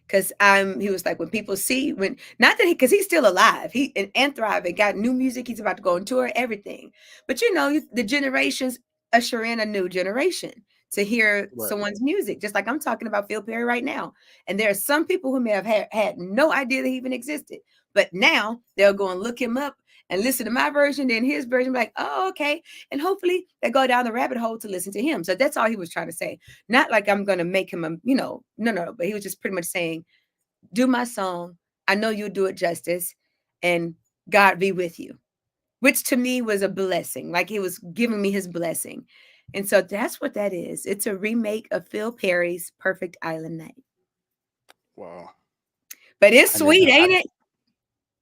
Because he was like, when people see, when not that he, because he's still alive, he and thriving, got new music, he's about to go on tour, everything. But the generations usher in a new generation to hear Right. someone's music, just like I'm talking about Phil Perry right now. And there are some people who may have had no idea that he even existed, but now they'll go and look him up and listen to my version, then his version, like, oh, okay. And hopefully they go down the rabbit hole to listen to him. So that's all he was trying to say. Not like I'm going to make him no, but he was just pretty much saying, do my song. I know you'll do it justice, and God be with you, which to me was a blessing. Like he was giving me his blessing. And so that's what that is. It's a remake of Phil Perry's Perfect Island Night. Wow. But it's I didn't sweet, know. ain't it?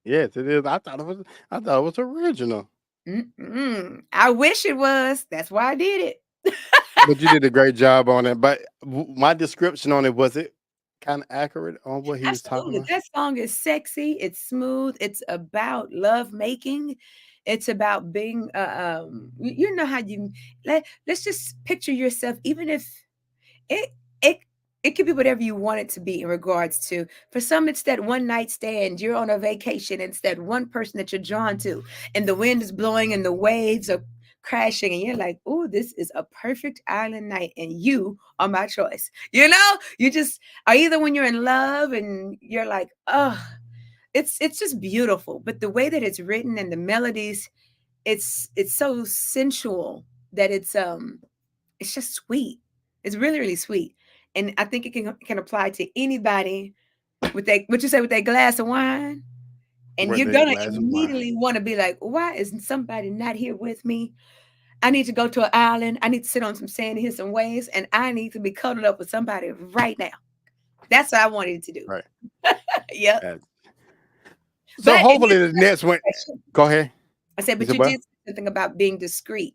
Yes, it is. I thought it was original. Mm-mm. I wish it was. That's why I did it. But you did a great job on it. But my description on it, was it kind of accurate on what he was talking Absolutely. about? That song is sexy. It's smooth. It's about love making. It's about being you know how let's just picture yourself, even if it it it could be whatever you want it to be in regards to. For some, it's that one night stand. You're on a vacation. It's that one person that you're drawn to, and the wind is blowing and the waves are crashing, and you're like, "Oh, this is a perfect island night," and you are my choice. You just are either when you're in love and you're like, "Oh, it's just beautiful." But the way that it's written and the melodies, it's so sensual that it's just sweet. It's really, really sweet. And I think it can apply to anybody with that, what you say, with that glass of wine. And With you're that gonna glass of wine. immediately want to be like, why isn't somebody not here with me? I need to go to an island. I need to sit on some sand and hear some waves, and I need to be cuddled up with somebody right now. That's what I wanted to do. Right. Yep. That- So But it hopefully is the next one. special. Go ahead. I said, You but said you what? did say something about being discreet.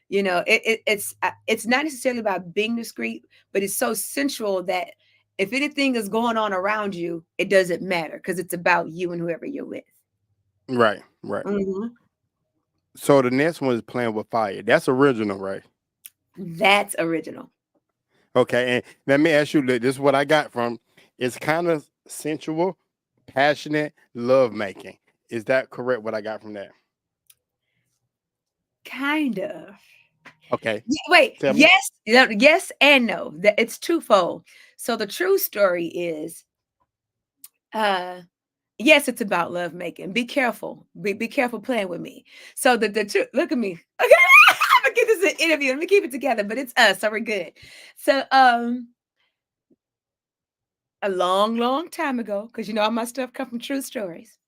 It's not necessarily about being discreet, but it's so sensual that if anything is going on around you, it doesn't matter because it's about you and whoever you're with. Right. Right. Mhm. So the next one is playing with fire. That's original, right? That's original. Okay. And let me ask you. This is what I got from. It's kind of sensual, passionate, love making. Is that correct? What I got from that? Kind of. Okay. Wait, Tell me. yes, yes and no. It's twofold. So the true story is, uh, yes, it's about love making. Be careful. Be careful playing with me. So the truth, look at me. Okay, I'm gonna get this an interview. Let me keep it together, but it's us, so we're good. So a long, long time ago, because all my stuff come from true stories.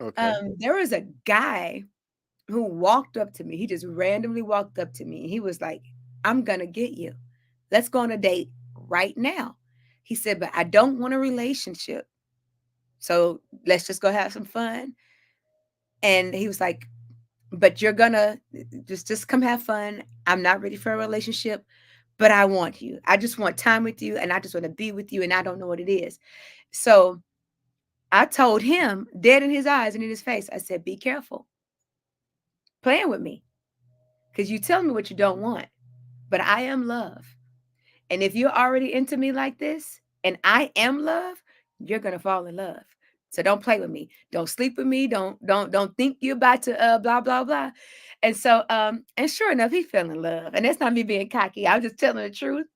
Okay. There was a guy who walked up to me. He just randomly walked up to me. He was like, I'm gonna get you. Let's go on a date right now. He said, but I don't want a relationship. So let's just go have some fun. And he was like, but you're gonna just come have fun. I'm not ready for a relationship, but I want you. I just want time with you, and I just want to be with you, and I don't know what it is. So I told him, dead in his eyes and in his face, I said, be careful playing with me, because you tell me what you don't want, but I am love. And if you're already into me like this, and I am love, you're gonna fall in love. So don't play with me. Don't sleep with me. Don't think you're about to blah blah blah. And so and sure enough, he fell in love. And that's not me being cocky. I was just telling the truth.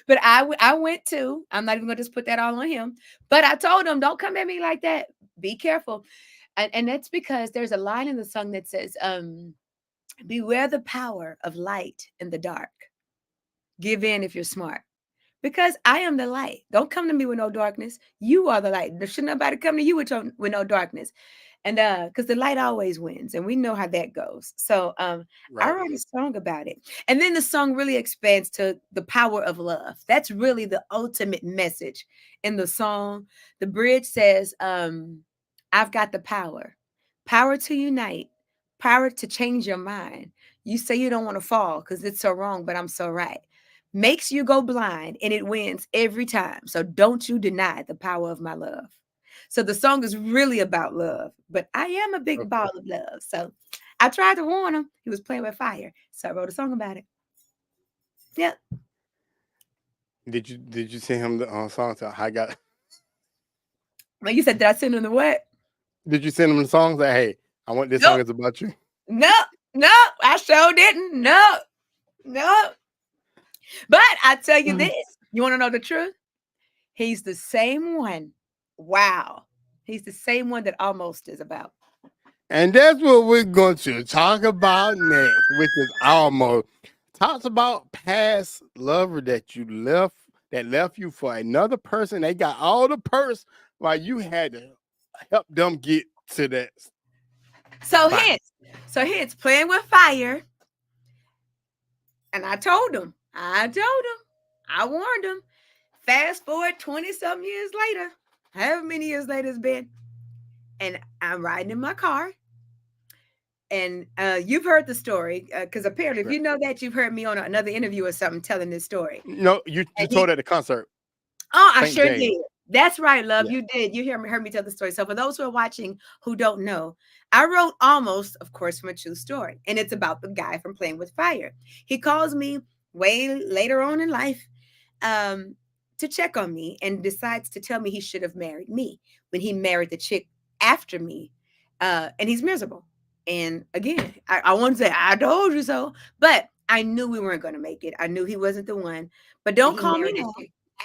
But I went too. I'm not even gonna just put that all on him. But I told him, don't come at me like that. Be careful. And that's because there's a line in the song that says, beware the power of light in the dark. Give in if you're smart. Because I am the light. Don't come to me with no darkness. You are the light. There should nobody come to you with no darkness. And because the light always wins, and we know how that goes. So I Right. wrote a song about it. And then the song really expands to the power of love. That's really the ultimate message in the song. The bridge says, I've got the power. Power to unite, power to change your mind. You say you don't want to fall because it's so wrong, but I'm so right. makes you go blind and it wins every time. So don't you deny the power of my love. So the song is really about love, but I am a big ball Okay. of love. So I tried to warn him. He was playing with fire. So I wrote a song about it. Yep. Did you send him the song? So I got. Well, you said, did I send him the what? Did you send him the song? Say, hey, I want this song Nope. is about you. No, no, I sure didn't. No, no. But I tell you this, you want to know the truth? He's the same one. Wow. He's the same one that almost is about. And that's what we're going to talk about next, which is almost talks about past lover that you left that left you for another person. They got all the perks while you had to help them get to that So spot. hence playing with fire. And I warned him. Fast forward 20 some years later, however many years later it's been, and I'm riding in my car. And you've heard the story because apparently, if Right. you know that, you've heard me on another interview or something telling this story. No, you And told at the concert, I St. sure James. did. That's right, love. Yeah. You did. You heard me tell the story. So for those who are watching who don't know, I wrote Almost, of course, from a true story. And it's about the guy from Playing with Fire. He calls me way later on in life um, to check on me and decides to tell me he should have married me when he married the chick after me. And he's miserable. And again, I want to say, I told you so. But I knew we weren't going to make it. I knew he wasn't the one. But don't call me now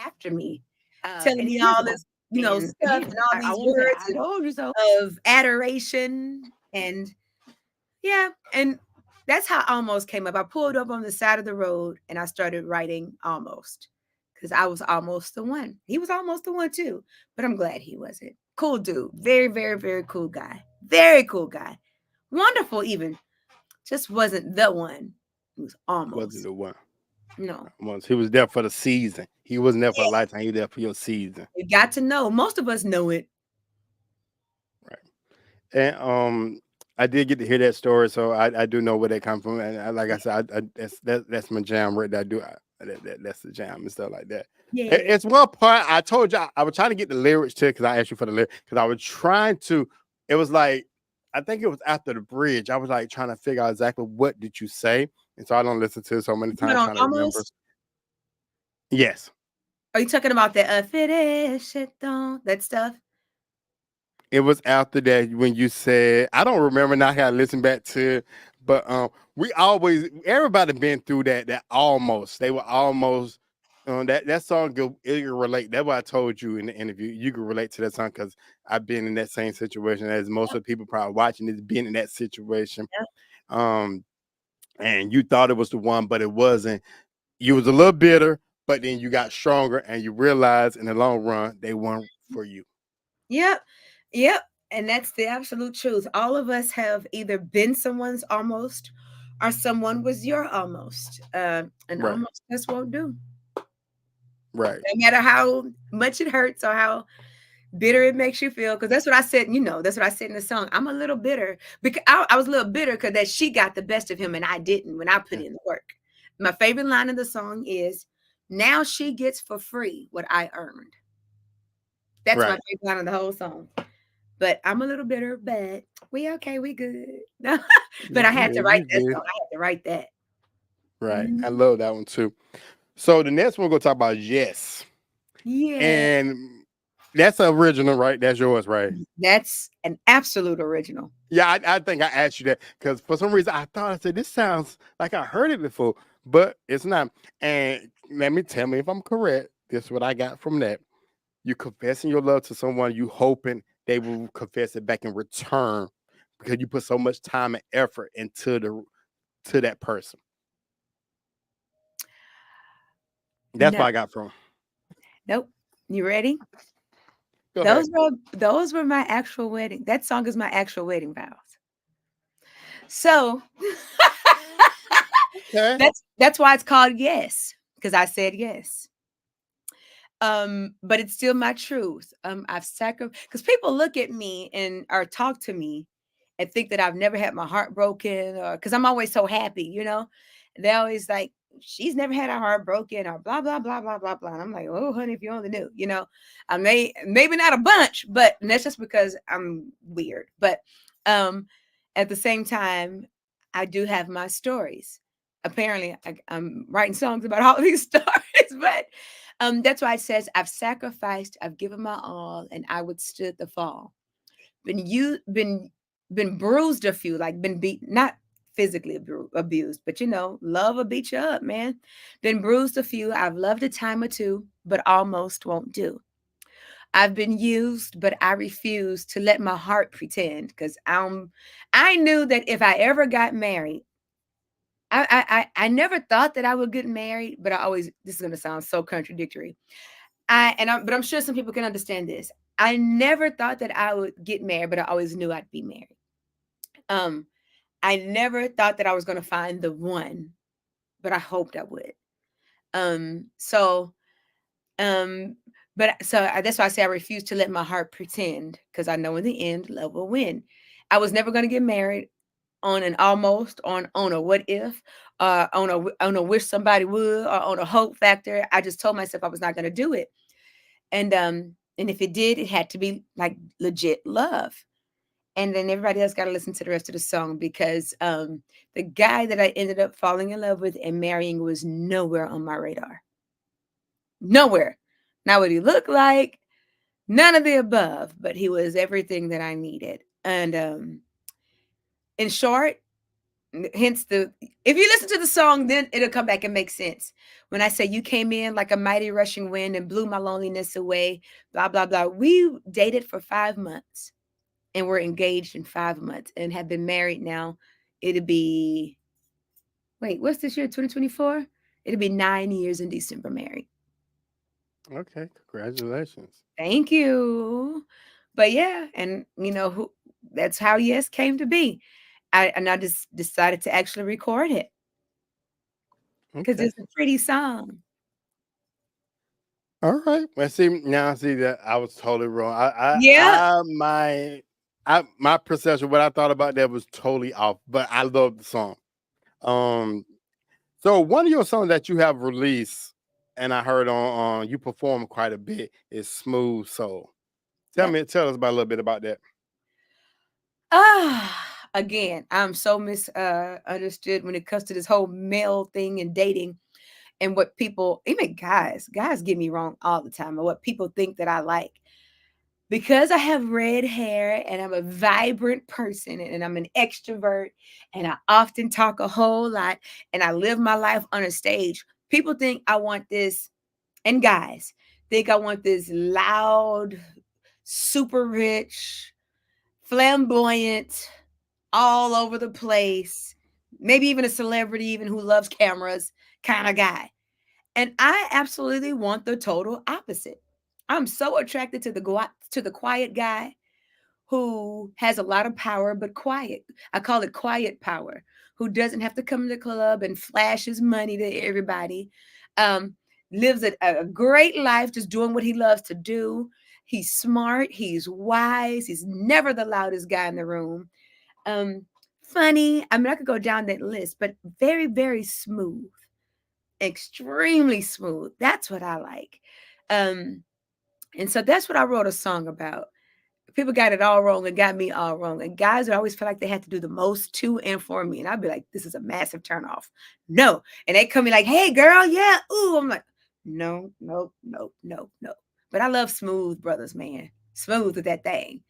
after me telling And me he's all miserable. this, stuff And again, and all I these want to say, words I told you so. of adoration and yeah, and that's how Almost came up. I pulled up on the side of the road and I started writing Almost because I was almost the one. He was almost the one too, but I'm glad he wasn't. Cool dude, very, very, very cool guy, very cool guy, wonderful even. Just wasn't the one. He was Wasn't almost. the one. No, Once he was there for the season. He wasn't there for a yeah, lifetime. He was there for your season. you got to know. Most of us know it. Right. And I did get to hear that story, so I do know where they come from. And like I said, that's my jam right there. That's the jam and stuff like that. Yeah. It's one part I told you I was trying to get the lyrics too because I asked you for the lyrics because I was trying to. It was like I think it was after the bridge. I was like trying to figure out exactly what did you say, and so I don't listen to it so many But times on trying to remember. Almost, Yes. are you talking about the finish it don't that stuff? It was after that when you said I don't remember now. I gotta listen back to it, but we always everybody been through that almost. They were almost that song. It can relate. That's what I told you in the interview. You can relate to that song because I've been in that same situation as most of the people probably watching is been in that situation. Yep. Um, and you thought it was the one, but it wasn't. You was a little bitter, but then you got stronger, and you realized in the long run they weren't for you. Yep. Yep. And that's the absolute truth. All of us have either been someone's almost or someone was your almost. And Right. almost just won't do. Right. No matter how much it hurts or how bitter it makes you feel. Because that's what I said, that's what I said in the song. I'm a little bitter because I was a little bitter because that she got the best of him and I didn't when I put in the work. My favorite line of the song is, now she gets for free what I earned. That's my Right. favorite line of the whole song. But I'm a little bitter, but we okay, we good. But I had Yeah, to write you that good. song. I had to write that. Right. I Mhm. love that one too. So the next one we're gonna talk about Yes. Yeah. And that's original, right? That's yours, right? That's an absolute original. Yeah, I think I asked you that because for some reason I thought I said this sounds like I heard it before, but it's not. And tell me if I'm correct. This is what I got from that. You confessing your love to someone, you hoping they will confess it back in return because you put so much time and effort into the to that person. That's what No, I got from. nope. You ready? Go ahead. Those were my actual wedding. That song is my actual wedding vows. So Okay. that's why it's called Yes, because I said yes. But it's still my truth. I've sacrificed because people look at me and or talk to me and think that I've never had my heart broken or because I'm always so happy. They always like she's never had her heart broken or blah blah blah blah blah blah. And I'm like, oh honey, if you only knew, you know. I may maybe not a bunch, but that's just because I'm weird. But um at the same time, I do have my stories. Apparently, I'm writing songs about all of these stories, but that's why it says I've sacrificed, I've given my all, and I withstood the fall. Been bruised a few, like been beat, not physically abused, but you know, love will beat you up, man. Been bruised a few. I've loved a time or two, but almost won't do. I've been used, but I refuse to let my heart pretend because I knew that if I ever got married, I never thought that I would get married, but I always, this is gonna sound so contradictory. But I'm sure some people can understand this. I never thought that I would get married, but I always knew I'd be married. Um, I never thought that I was gonna find the one, but I hoped I would. Um, so um, that's why I say I refuse to let my heart pretend, because I know in the end love will win. I was never gonna get married on an almost, on a what if, on a wish somebody would, or on a hope factor. I just told myself I was not gonna do it. And if it did, it had to be like legit love. And then everybody else got to listen to the rest of the song, because the guy that I ended up falling in love with and marrying was nowhere on my radar. Nowhere. Not what he looked like, none of the above, but he was everything that I needed. And in short, hence the, if you listen to the song, then it'll come back and make sense. When I say you came in like a mighty rushing wind and blew my loneliness away, blah blah blah. We dated for 5 months and we're engaged in 5 months and have been married now. It'll be, wait, what's this year, 2024? It'll be 9 years in December married. Okay, congratulations. Thank you. But yeah, and you know who, that's how yes came to be. I just decided to actually record it because Okay. it's a pretty song. All right. Well, see now, I see that I was totally wrong. Yeah. My perception, what I thought about that was totally off. But I love the song. Um, so one of your songs that you have released, and I heard on you perform quite a bit, is "Smooth Soul." Yep. Tell us about a little bit about that. Again, I'm so misunderstood when it comes to this whole male thing and dating, and what people, even guys get me wrong all the time, and what people think that I like. Because I have red hair and I'm a vibrant person and I'm an extrovert and I often talk a whole lot and I live my life on a stage, people think I want this, and guys think I want this loud, super rich, flamboyant, all over the place, maybe even a celebrity, even who loves cameras kind of guy. And I absolutely want the total opposite. I'm so attracted to the quiet guy who has a lot of power but quiet. I call it quiet power. Who doesn't have to come to the club and flash his money to everybody. Um, Lives a great life just doing what he loves to do. He's smart. He's wise. He's never the loudest guy in the room. Um, Funny. I mean, I could go down that list, but very, very smooth, extremely smooth. That's what I like. Um, and so that's what I wrote a song about. People got it all wrong and got me all wrong. And guys would always feel like they had to do the most to and for me. And I'd be like, this is a massive turn off. No. And they come in like, hey girl, yeah. Ooh. I'm like, no, no, no, no, no. But I love smooth brothers, man. Smooth with that thing.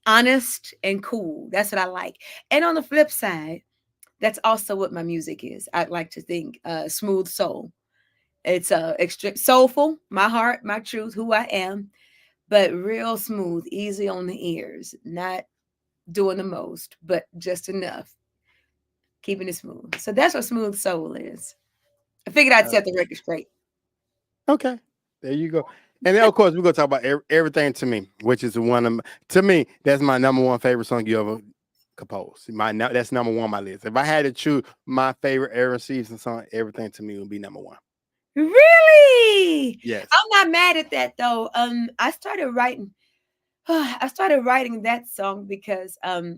Honest and cool. That's what I like. And on the flip side, that's also what my music is. I'd like to think smooth soul. It's extra soulful, my heart, my truth, who I am, but real smooth, easy on the ears. Not doing the most, but just enough, keeping it smooth. So that's what smooth soul is. I figured I'd Uh, set the record straight. okay, there you go. And then, of course, we're gonna talk about everything to me, which is to me that's my number one favorite song you ever composed. That's number one on my list. If I had to choose my favorite Erin Stevenson song, everything to me would be number one. Really? Yes. I'm not mad at that though. I started writing. I started writing that song because I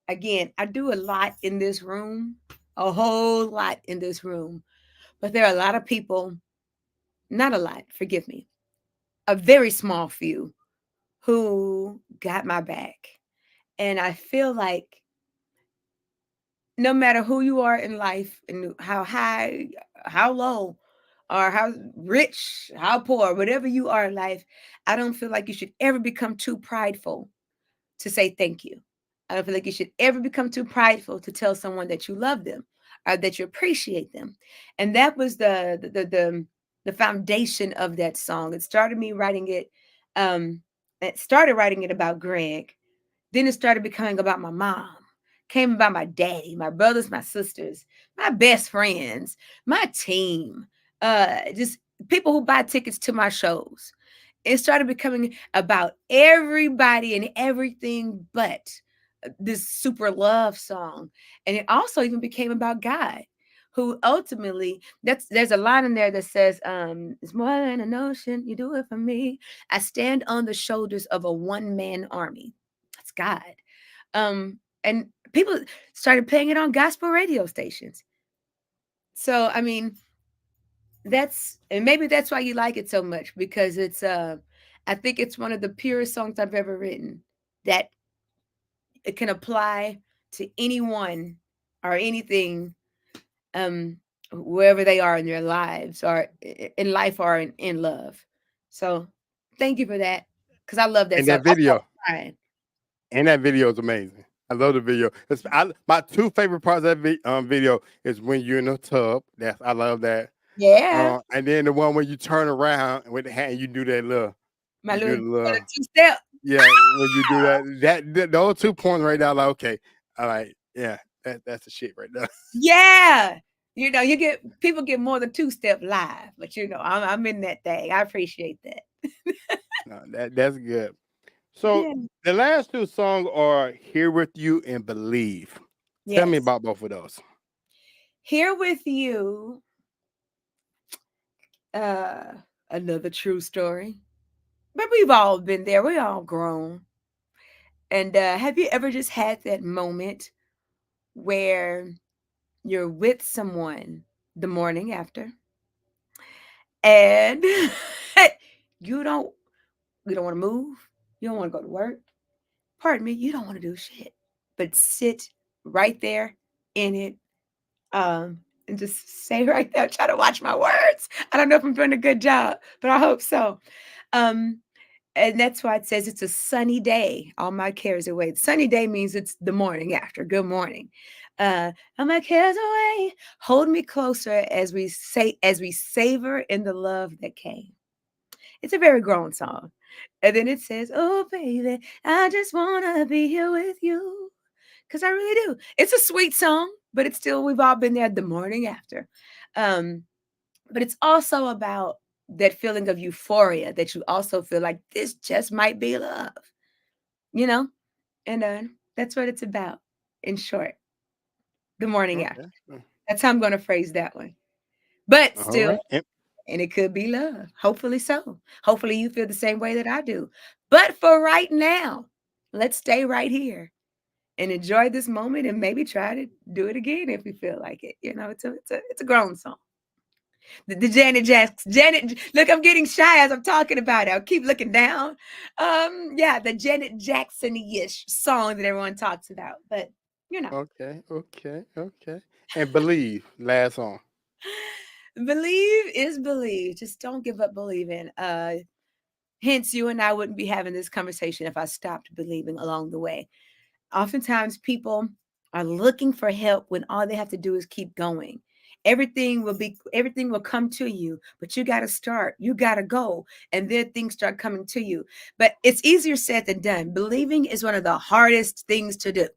again I do a lot in this room. a whole lot in this room, but there are a lot of people, not a lot, forgive me, a very small few who got my back. And I feel like no matter who you are in life and how high, how low, or how rich, how poor, whatever you are in life, I don't feel like you should ever become too prideful to say thank you. I don't feel like you should ever become too prideful to tell someone that you love them or that you appreciate them. And that was the foundation of that song. It started me writing it. Um, it started writing it about Greg. Then it started becoming about my mom. Came about my daddy, my brothers, my sisters, my best friends, my team, just people who buy tickets to my shows. It started becoming about everybody and everything but this super love song. And it also even became about God, who ultimately, there's a line in there that says, it's more than an ocean, you do it for me. I stand on the shoulders of a one-man army. That's God. And people started playing it on gospel radio stations. So I mean, that's, and maybe that's why you like it so much, because it's I think it's one of the purest songs I've ever written, that it can apply to anyone or anything, um wherever they are in their lives, or in life, or in love. So thank you for that, because I love that And song. that I started video, crying. and that video is amazing. I love the video. My two favorite parts of that video is when you're in the tub. I love that. Yeah, And then the one when you turn around with the hand, you do that little, my you do little, the little, two step. yeah. When you do those 2 points right there, like okay, all right, yeah, that's the shit right there. Yeah. You know, you get people get more than two-step live, but you know, I'm in that thing. I appreciate that. No, that's good. So Yeah. the last two songs are "Here with You" and "Believe." Tell me Yes. about both of those. Here with you, uh, another true story. But we've all been there. We all grown. And have you ever just had that moment where you're with someone the morning after, and you don't you don't want to move, you don't want to go to work, pardon me, you don't want to do shit, but sit right there in it, and just say right there, try to watch my words. I don't know if I'm doing a good job, but I hope so. Um, and that's why it says it's a sunny day. All my cares away. Sunny day means it's the morning after. Good morning. All my cares away. Hold me closer as we savor in the love that came. It's a very grown song. And then it says, "Oh baby, I just wanna be here with you." Because I really do. It's a sweet song, but it's still, we've all been there the morning after. Um, but it's also about that feeling of euphoria that you also feel like this just might be love, you know? And that's what it's about, in short, the morning after. Okay. That's how I'm going to phrase that one. But All still, right. and it could be love. Hopefully so. Hopefully you feel the same way that I do. But for right now, let's stay right here and enjoy this moment, and maybe try to do it again if you feel like it. You know, it's a grown song. The Janet Jackson. Janet, look, I'm getting shy as I'm talking about it. I'll keep looking down. Yeah, the Janet Jackson-ish song that everyone talks about. But you know, Okay. Okay. Okay. And "Believe" last song. believe is believe. Just don't give up believing. Hence, you and I wouldn't be having this conversation if I stopped believing along the way. Oftentimes people are looking for help when all they have to do is keep going. Everything will come to you, but you got to start, you got to go, and then things start coming to you. But it's easier said than done. Believing is one of the hardest things to do,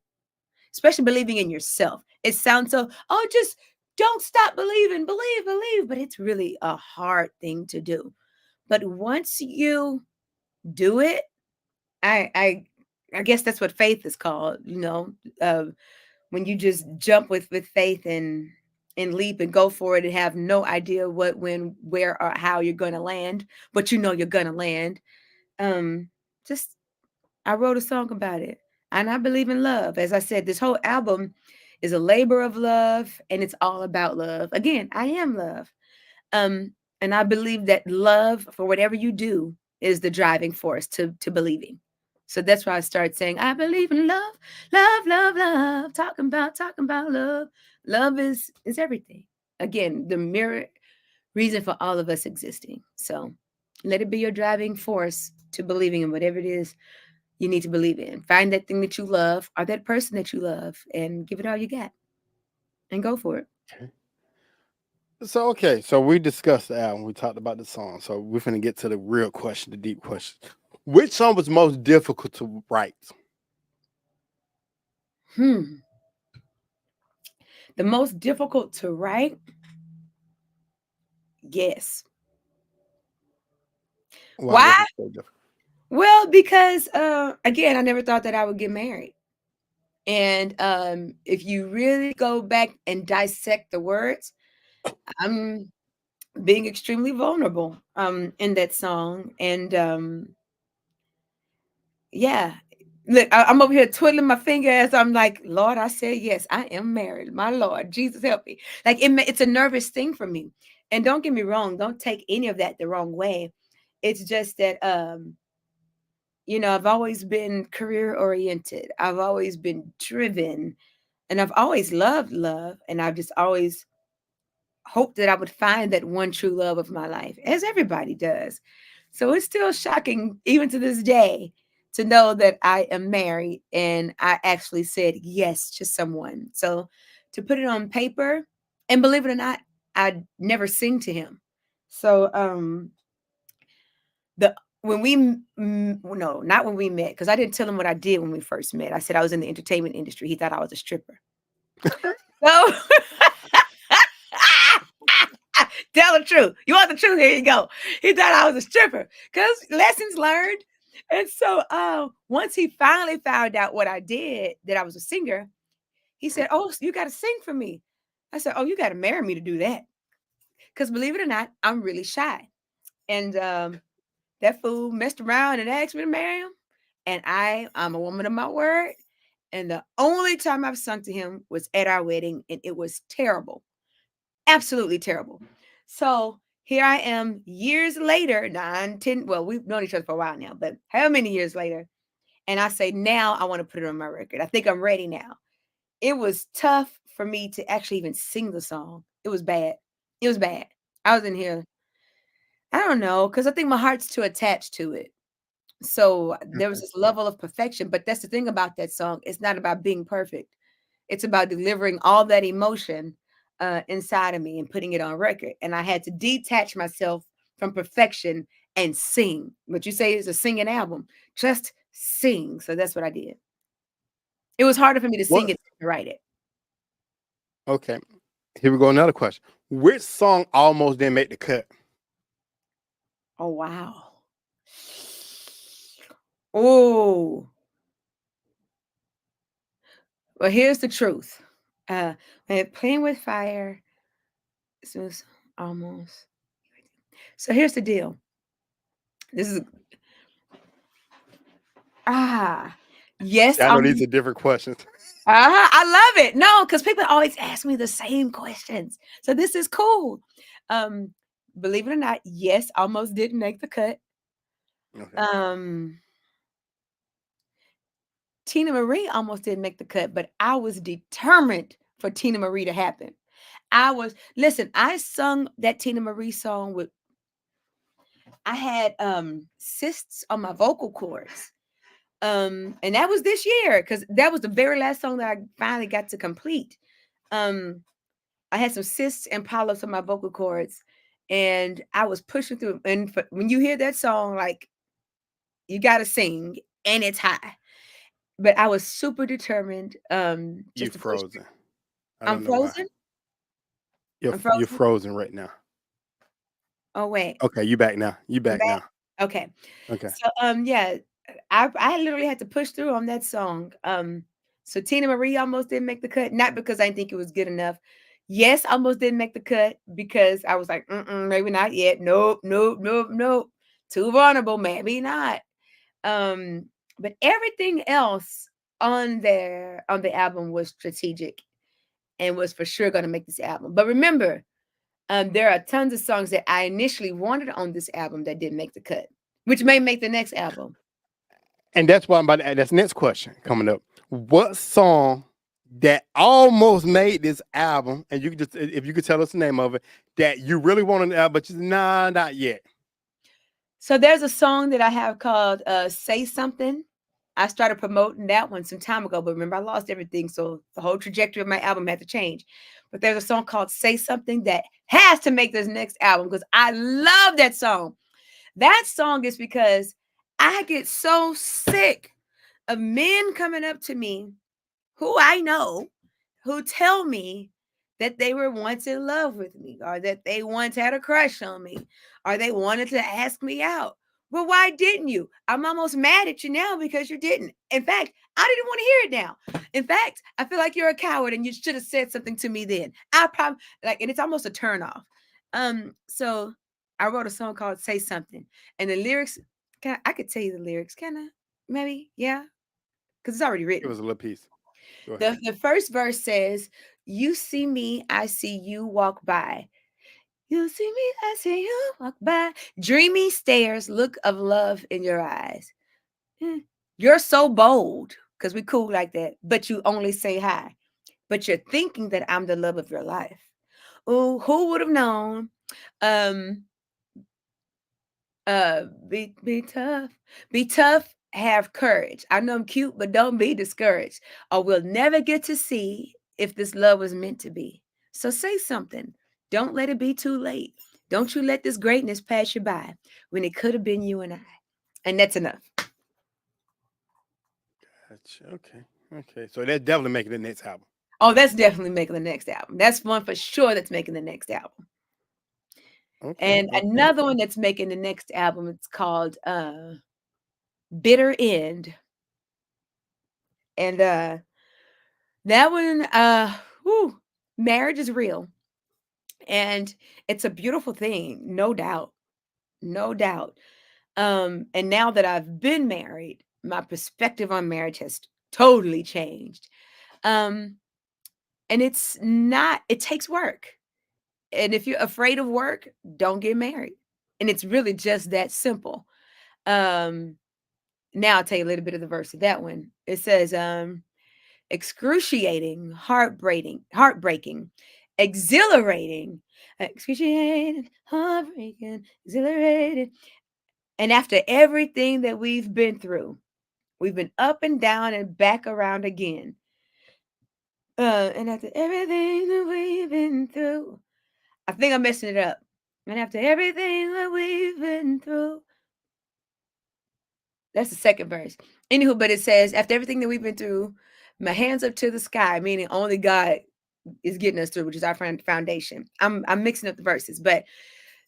especially believing in yourself. It sounds so, oh, just don't stop believing, believe, but it's really a hard thing to do. But once you do it, I I I guess that's what faith is called, uh, when you just jump with faith and leap and go for it and have no idea what, when, where, or how you're going to land, but you know you're going to land. Um, just I wrote a song about it, and I believe in love. As I said, this whole album is a labor of love, and it's all about love. Again, I am love. Um, and I believe that love for whatever you do is the driving force to believing. So that's why I started saying, I believe in love, love, love, love. Talking about love. Love is everything. Again, the mirror reason for all of us existing. So let it be your driving force to believing in whatever it is you need to believe in. Find that thing that you love or that person that you love and give it all you got and go for it. Okay. So okay, so we discussed the album, we talked about the song. So we're gonna get to the real question, the deep question. Which song was most difficult to write? Hmm. The most difficult to write? Yes. Why was Why? it so difficult? Well, because again, I never thought that I would get married. And if you really go back and dissect the words, I'm being extremely vulnerable in that song. And yeah. Look, I'm over here twiddling my finger as I'm like, Lord, I said yes, I am married. My Lord, Jesus help me. Like it's a nervous thing for me. And don't get me wrong, don't take any of that the wrong way. It's just that I've always been career oriented. I've always been driven, and I've always loved love, and I've just always hoped that I would find that one true love of my life, as everybody does. So it's still shocking, even to this day, to know that I am married and I actually said yes to someone. So to put it on paper, and believe it or not, I never sing to him. So the when we no, not when we met, because I didn't tell him what I did when we first met. I said I was in the entertainment industry. He thought I was a stripper. So tell the truth. You want the truth? Here you go. He thought I was a stripper because lessons learned. And so once he finally found out what I did, that I was a singer, he said, "Oh, so you got to sing for me." I said, "Oh, you got to marry me to do that." Because believe it or not, I'm really shy. And that fool messed around and asked me to marry him. And I'm a woman of my word. And the only time I've sung to him was at our wedding, and it was terrible. Absolutely terrible. So here I am years later, 9, 10. Well, we've known each other for a while now, but how many years later? And I say, now I want to put it on my record. I think I'm ready now. It was tough for me to actually even sing the song. It was bad. It was bad. I was in here. I don't know, because I think my heart's too attached to it. So there was Okay. this level of perfection. But that's the thing about that song. It's not about being perfect. It's about delivering all that emotion inside of me and putting it on record. And I had to detach myself from perfection and sing. What you say is a singing album. Just sing. So that's what I did. It was harder for me to sing What? it than to write it. Okay. Here we go. Another question. Which song almost didn't make the cut? Oh wow. Oh, well, here's the truth. Playing with fire, this was almost. So here's the deal. This is ah yes, I know these are different questions. I love it. No, because people always ask me the same questions. So this is cool. Um, believe it or not, yes, almost didn't make the cut. Okay. Um, Teena Marie almost didn't make the cut, but I was determined for Teena Marie to happen. Listen, I sung that Teena Marie song with I had cysts on my vocal cords. And that was this year because that was the very last song that I finally got to complete. Um, I had some cysts and polyps on my vocal cords, and I was pushing through. And when you hear that song, like you got to sing, and it's high. But I was super determined, You just to push through. frozen. I I'm don't know why. frozen. I'm You're frozen. frozen right now. Oh wait, Okay, you back now. You I'm back back. now. Okay. Okay. So yeah, I literally had to push through on that song. So Tina Marie almost didn't make the cut, not because I didn't think it was good enough. Yes, almost didn't make the cut because I was like, maybe not yet. Nope, nope, nope, nope. Too vulnerable, maybe not. But everything else on the album was strategic. and was for sure going to make this album. But remember, there are tons of songs that I initially wanted on this album that didn't make the cut, which may make the next album. And that's why I'm about to add that's next question coming up. What song that almost made this album, and you could just if you could tell us the name of it, that you really wanted the album, but you said, nah, not yet. So there's a song that I have called Say Something. I started promoting that one some time ago, but remember, I lost everything. So the whole trajectory of my album had to change. But there's a song called Say Something that has to make this next album because I love that song. That song is because I get so sick of men coming up to me who I know who tell me that they were once in love with me or that they once had a crush on me or they wanted to ask me out. Well, why didn't you? I'm almost mad at you now because you didn't. In fact, I didn't want to hear it now. In fact, I feel like you're a coward and you should have said something to me then. I probably like, and it's almost a turn off. So I wrote a song called Say Something. And the lyrics, I could tell you the lyrics, can I? Maybe, yeah, because it's already It written. was a little piece. Go ahead. The first verse says, "You see me, I see you walk by. You see me, I see you walk by. Dreamy stares, look of love in your eyes. Hmm. You're so bold, because we cool like that, but you only say hi. But you're thinking that I'm the love of your life. Oh, who would have known? Um, be tough. Be tough, have courage. I know I'm cute, but don't be discouraged. Or we'll never get to see if this love was meant to be. So say something. Don't let it be too late. Don't you let this greatness pass you by when it could have been you and I. And that's enough. Gotcha. Okay. Okay. So that's definitely making the next album. Oh, that's definitely making the next album. That's one for sure that's making the next album. Okay. And Okay. another one that's making the next album, it's called Bitter End. And that one, whew, marriage is real. And it's a beautiful thing, no doubt. No doubt. And now that I've been married, my perspective on marriage has totally changed. Um, and it's not, it takes work. And if you're afraid of work, don't get married. And it's really just that simple. Um, Now I'll tell you a little bit of the verse of that one. It says, excruciating, heartbreaking, exhilarating, excruciating, heartbreaking, exhilarating. And after everything that we've been through, we've been up and down and back around again. And after everything that we've been through, I think I'm messing it up. And after everything that we've been through, that's the second verse. Anywho, but it says, after everything that we've been through, my hands up to the sky, meaning only God is getting us through, which is our foundation. I'm mixing up the verses, but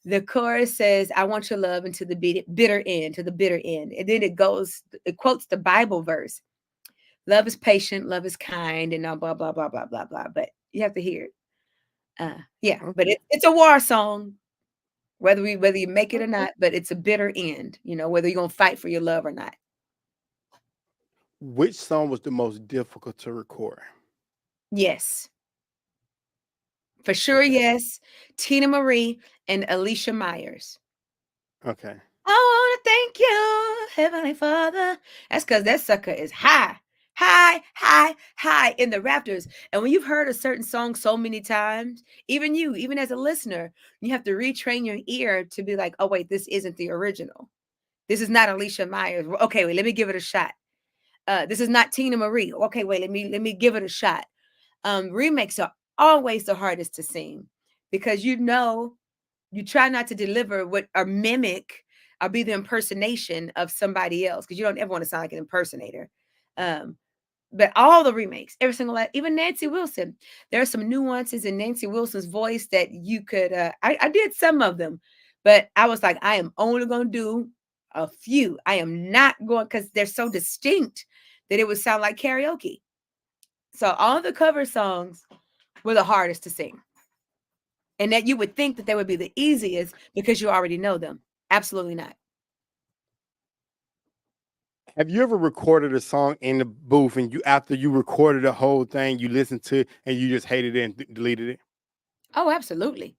the chorus says, I want your love into the bitter end, to the bitter end. And then it quotes the Bible verse. Love is patient, love is kind, and blah, blah, blah, blah, blah, blah. But you have to hear it. Yeah, but Okay. it's a war song, whether you make it or Okay. not, but it's a bitter end, whether you're gonna fight for your love or not. Which song was the most difficult to record? Yes. For sure, Okay. yes. Teena Marie and Alicia Myers. Okay. I want to thank you, Heavenly Father. That's because that sucker is high, high, high, high in the rafters. And when you've heard a certain song so many times, even as a listener, you have to retrain your ear to be like, oh, wait, this isn't the original. This is not Alicia Myers. Okay, wait, let me give it a shot. This is not Teena Marie. Okay, wait, let me give it a shot. Remakes are always the hardest to sing because you try not to deliver what or mimic or be the impersonation of somebody else because you don't ever want to sound like an impersonator. Um, but all the remakes, every single even Nancy Wilson, there are some nuances in Nancy Wilson's voice that you could. I did some of them, but I was like, I am only going to do a few. I am not going because they're so distinct that it would sound like karaoke. So all the cover songs were the hardest to sing. And that you would think that they would be the easiest because you already know them. Absolutely not. Have you ever recorded a song in the booth and you after you recorded the whole thing, you listened to it and you just hated it and deleted it? Oh, absolutely.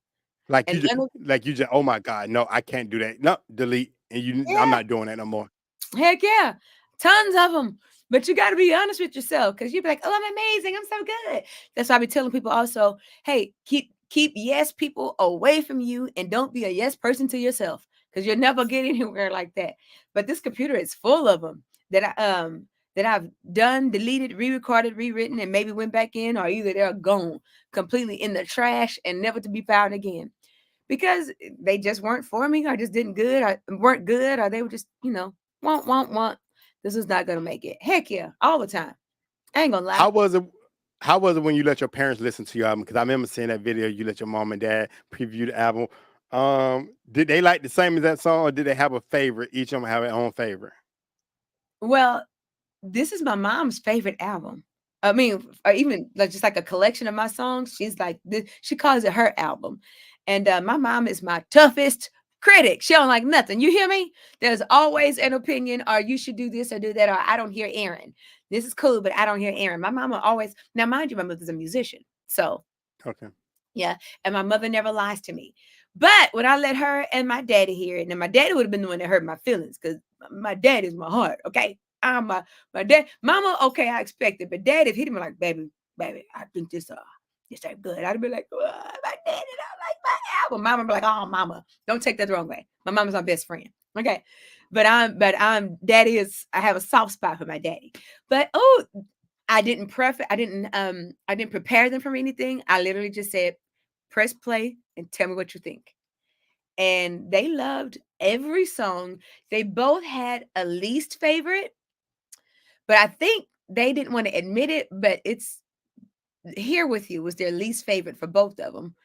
Like And un you just oh my god, no, I can't do that. No, delete. And I'm yeah. not doing that no more. Heck yeah, tons of them. But you got to be honest with yourself because you'd be like, "Oh, I'm amazing. I'm so good." That's why I be telling people also, "Hey, keep yes people away from you, and don't be a yes person to yourself because you'll never get anywhere like that." But this computer is full of them that I've done, deleted, re-recorded, rewritten, and maybe went back in, or either they're gone completely in the trash and never to be found again because they just weren't for me, or just didn't good, or weren't good, or they were just, want. This is not gonna make it. Heck yeah, all the time. I ain't gonna lie. How was it? How was it when you let your parents listen to your album? Because I remember seeing that video. You let your mom and dad preview the album. Did they like the same as that song, or did they have a favorite? Each of them have their own favorite. Well, this is my mom's favorite album. I mean, or even like just like a collection of my songs. She's like this, she calls it her album. And my mom is my toughest critic. She don't like nothing. You hear me? There's always an opinion, or you should do this or do that, or I don't hear Erin. This is cool, but I don't hear Erin. My mama always, now mind you, my mother's a musician. So Okay. yeah, and my mother never lies to me. But when I let her and my daddy hear it, and my daddy would have been the one that hurt my feelings because my dad is my heart. Okay, I'm my dad, mama. Okay, I expect it, but dad, if he'd been like, baby, I think this ain't good. I'd be like, my daddy don't like my album. Mama be like, oh, mama, don't take that the wrong way. My mama's my best friend. Okay, but I'm daddy is. I have a soft spot for my daddy. But oh, I didn't prepare them for anything. I literally just said, press play and tell me what you think. And they loved every song. They both had a least favorite, but I think they didn't want to admit it, but it's Here With You was their least favorite for both of them.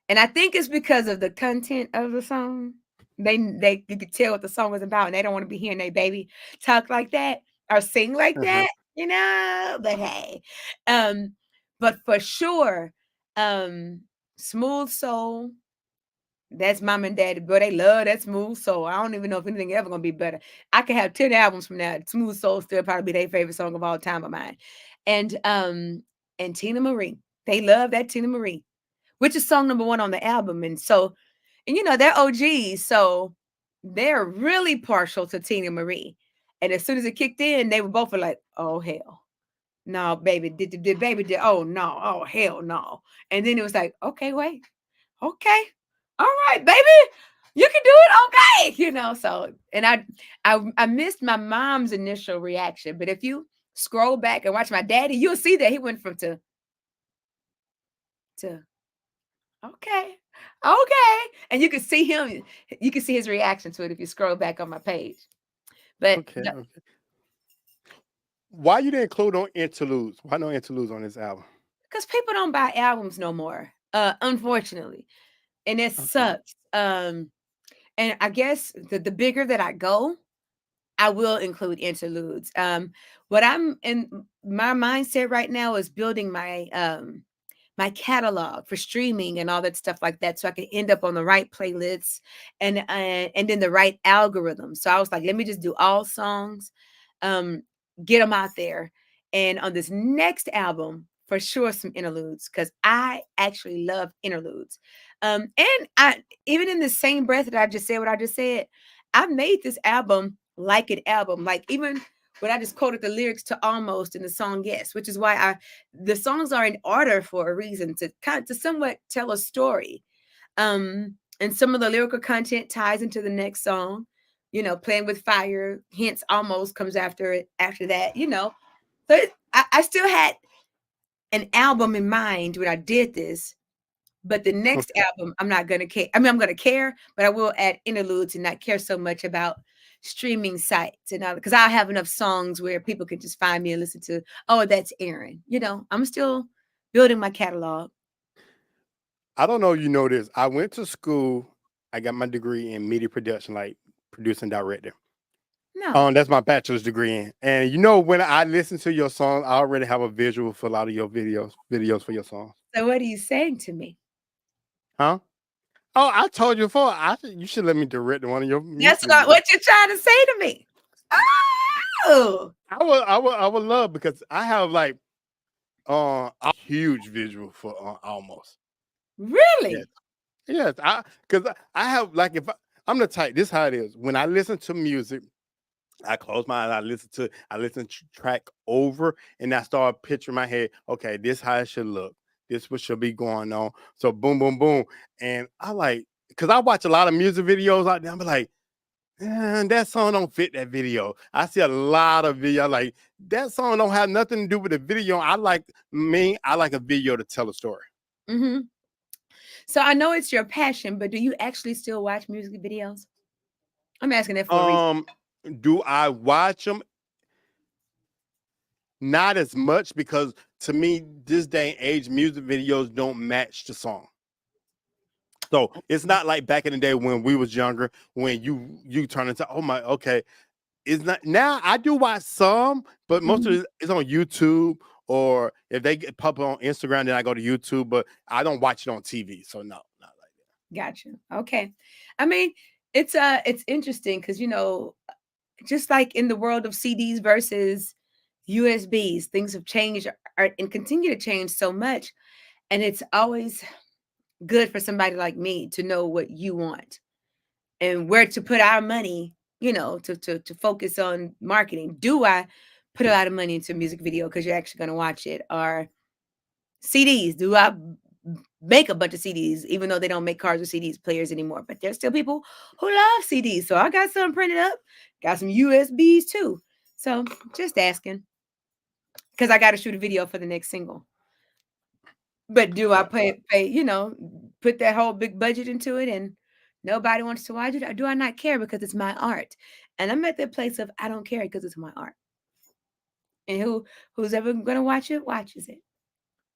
And I think it's because of the content of the song. They you could tell what the song was about, and they don't want to be hearing their baby talk like that or sing like Uh-huh. that. But hey, um, but for sure, um, Smooth Soul. That's mom and daddy, but they love that Smooth Soul. I don't even know if anything ever gonna be better. I could have 10 albums from now. Smooth Soul still probably be their favorite song of all time of mine. And Teena Marie. They love that Teena Marie, which is song number one on the album. And they're OGs, so they're really partial to Teena Marie. And as soon as it kicked in, they were both like, "Oh hell, no, baby, did baby did? Oh no, oh hell no!" And then it was like, "Okay, wait, okay, all right, baby, you can do it, okay." So and I missed my mom's initial reaction, but if you scroll back and watch my daddy, you'll see that he went from to okay. Okay. And you can see his reaction to it if you scroll back on my page. But Okay. Okay. Why you didn't include on interludes? Why no interludes on this album? because people don't buy albums no more, unfortunately. And it Okay. sucks. And I guess the bigger that I go, I will include interludes. What I'm in my mindset right now is building my catalog for streaming and all that stuff like that, so I can end up on the right playlists and then the right algorithm. So I was like, let me just do all songs, um, get them out there, and on this next album, for sure, some interludes because I actually love interludes. And I even in the same breath that I just said what I just said, I made this album like an album, like even when I just quoted the lyrics to Almost in the song Yes, which is why the songs are in order for a reason to somewhat tell a story. And some of the lyrical content ties into the next song. Playing with fire, hence Almost comes after it after that. So I still had an album in mind when I did this, but the next Okay. album, I'm not gonna care. I mean, I'm gonna care, but I will add interludes and not care so much about streaming sites and all because I have enough songs where people can just find me and listen to, oh, that's Erin. I'm still building my catalog. I don't know if you know this. I went to school. I got my degree in media production, like producing director. No. That's my bachelor's degree in. And when I listen to your song, I already have a visual for a lot of your videos for your songs. So what are you saying to me? Huh? Oh, I told you before. You should let me direct one of your That's music not videos. what you're trying to say to me. Oh, I would love because I have like a huge visual for almost. Yes, really? yes. I have like if I'm the type. This how it is. When I listen to music, I close my eyes. I listen to track over, and I start picturing my head. Okay, this how it should look. This what should be going on. So boom, boom, boom, and I like because I watch a lot of music videos out there. I'm like, that song don't fit that video. I see a lot of video like that song don't have nothing to do with the video. I like a video to tell a story. Hmm. So I know it's your passion, but do you actually still watch music videos? I'm asking that for a reason. Um, do I watch them? Not as much because to me, this day and age, music videos don't match the song. So it's not like back in the day when we was younger, when you turn into oh my okay. It's not now. I do watch some, but most of Mhm. it is on YouTube or if they get pop on Instagram, then I go to YouTube. But I don't watch it on TV. So no, not like Gotcha. Okay. I mean, it's interesting because just like in the world of CDs versus USBs, things have changed and continue to change so much. And it's always good for somebody like me to know what you want and where to put our money, to focus on marketing. Do I put a lot of money into a music video because you're actually going to watch it? Or CDs? Do I make a bunch of CDs, even though they don't make cars with CDs players anymore? But there's still people who love CDs. So I got some printed up, got some USBs too. So just asking because I got to shoot a video for the next single. But do I that. Right. put that whole big budget into it and nobody wants to watch it? Or do I not care because it's my art? And I'm at that place of I don't care because it's my art. And who's ever gonna watch it, watches it.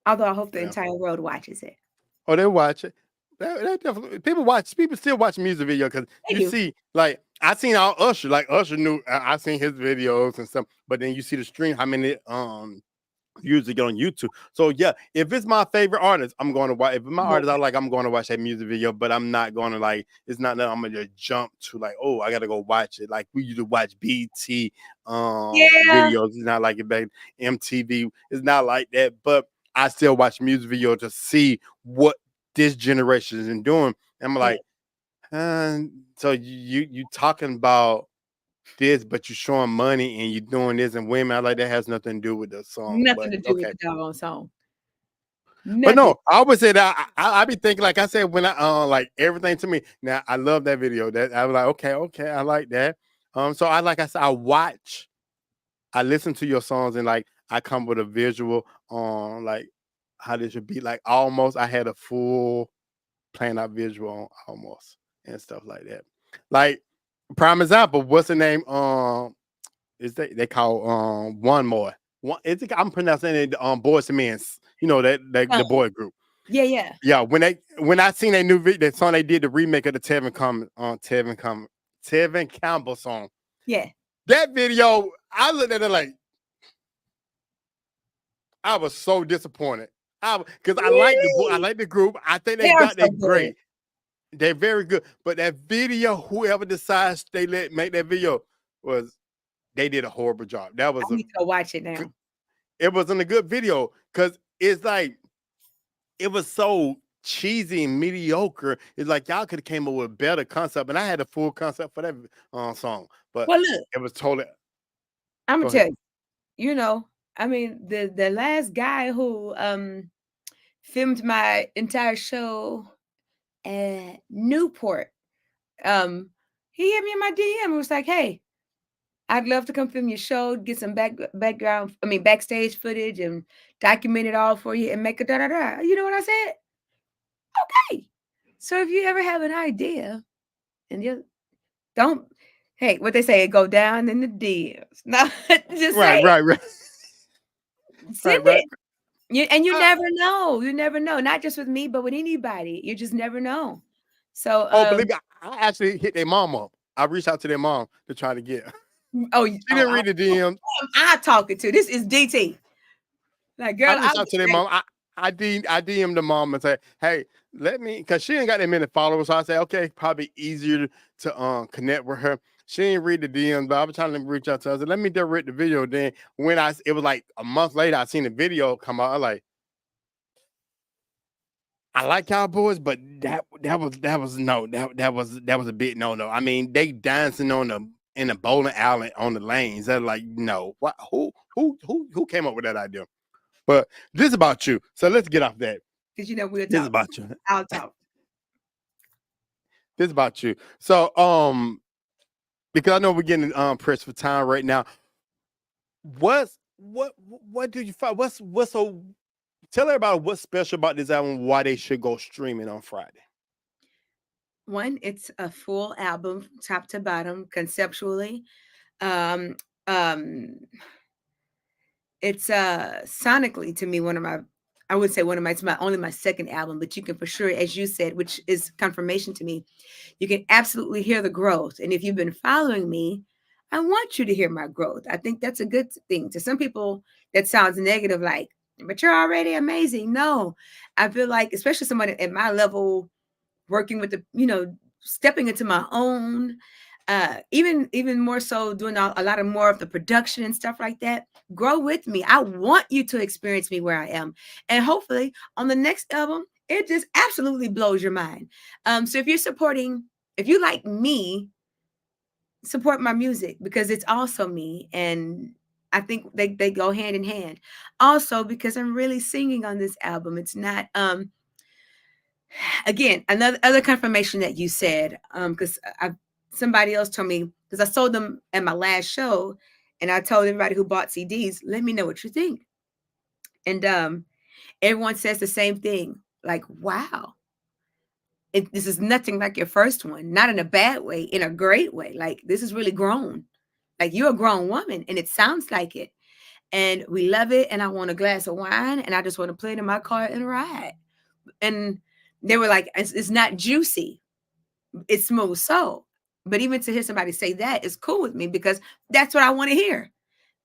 Although I hope the Yeah. entire world watches it. Oh, they watch it. That definitely people still watch music video because They you do. see like I seen all Usher like Usher knew I seen his videos and stuff, but then you see the stream how many usually get on YouTube. So yeah, if it's my favorite artist, I'm going to watch. If it's my Come on. artist I like, I'm going to watch that music video. But I'm not going to like. It's not that I'm going to jump to like, oh, I got to go watch it. Like we used to watch BT Yeah. videos. It's not like it back MTV. It's not like that. But I still watch music video to see what this generation is doing. And I'm Yeah. like, so you talking about this, but you're showing money and you're doing this and women. I like that has nothing to do with the song. Nothing But to do with okay. the doggone song. But Nothing. no, I always say that I be thinking like I said when I like everything to me. Now I love that video. That I was like, okay, I like that. So I said, I listen to your songs and like I come with a visual on like how this should be. Like almost, I had a full plan out visual on almost and stuff like that. Like prime example, what's the name? Is they call one more. One, I'm pronouncing it Boys and Men's. You know that the boy group. Yeah, yeah. Yeah, when I seen that new video, that song they did the remake of the Tevin Campbell song. Yeah. That video, I looked at it like I was so disappointed. Because I Really? like the group. I think they They are got so that good. great. They're very good. But that video, whoever decides they let make that video was they did a horrible job. That I was need to go watch it now. it wasn't a good video because it's like it was so cheesy and mediocre. It's like y'all could have came up with a better concept, and I had a full concept for that song, but Well, look, it was totally. I'm gonna Go ahead. tell you. I mean, the last guy who filmed my entire show at Newport, um, he hit me in my DM and was like, "Hey, I'd love to come film your show, get some backstage footage and document it all for you and make a da da da." You know what I said? Okay. So if you ever have an idea and you don't, hey, what they say, go down in the DMs. No, just Right, say, right, right, send right, right. it. You Uh, never know. You never know. Not just with me, but with anybody. You just never know. So, oh, believe me, I actually hit their mom up. I reached out to their mom to try to get. oh, She didn't read the DM. I talking to. This is DT. Like, I girl, I reached out was to their straight. mom. I DM the mom and say, hey, let me, because she ain't got that many followers. So I say, okay, probably easier to connect with her. She didn't read the DMs, but I was trying to reach out to her. I said, let me direct the video. Then when it was like a month later, I seen the video come out. I like, I like Cowboys, but that was no, that was a bit no. I mean, they dancing on the in the bowling alley on the lanes. They're like, no, what? Who came up with that idea? But this is about you. So let's get off that. Because we'll This is talk. about you. I'll talk. This is about you. So because I know we're getting pressed for time right now. What do you find? What's so? Tell everybody what's special about this album. Why they should go streaming on Friday. One, it's a full album, top to bottom, conceptually. Um, um, it's sonically to me one of my, I would say one of my, it's my only my second album, but you can for sure, as you said, which is confirmation to me, you can absolutely hear the growth. And if you've been following me, I want you to hear my growth. I think that's a good thing. To some people, that sounds negative, like, but you're already amazing. No, I feel like, especially somebody at my level, working with the, stepping into my own, even more so doing a lot of more of the production and stuff like that. Grow with me. I want you to experience me where I am, and hopefully on the next album it just absolutely blows your mind. So if you like me, support my music, because it's also me, and I think they go hand in hand. Also because I'm really singing on this album. It's not again, another other confirmation that you said, because I somebody else told me, because I sold them at my last show, and I told everybody who bought CDs, let me know what you think. And everyone says the same thing, like, wow, this is nothing like your first one, not in a bad way, in a great way. Like, this is really grown. Like, you're a grown woman, and it sounds like it. And we love it. And I want a glass of wine, and I just want to play it in my car and ride. And they were like, it's not juicy, it's smooth. So, but even to hear somebody say that is cool with me, because that's what I want to hear.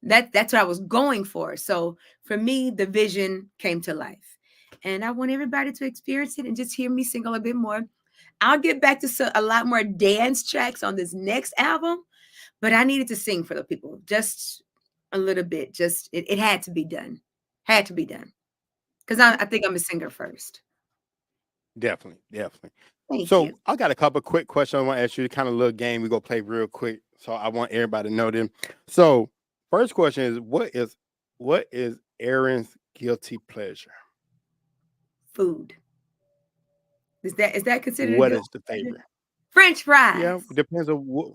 That's what I was going for. So for me, the vision came to life, and I want everybody to experience it and just hear me sing a little bit more. I'll get back to a lot more dance tracks on this next album, but I needed to sing for the people just a little bit. Just it had to be done. Had to be done. Because I think I'm a singer first. Definitely, definitely. Thank you. So I got a couple quick questions I want to ask you. The kind of little game we go play real quick. So I want everybody to know them. So first question is what is Erin's guilty pleasure? Food. Is that considered a What guilty is the pleasure? favorite? French Yeah, fries. depends on what.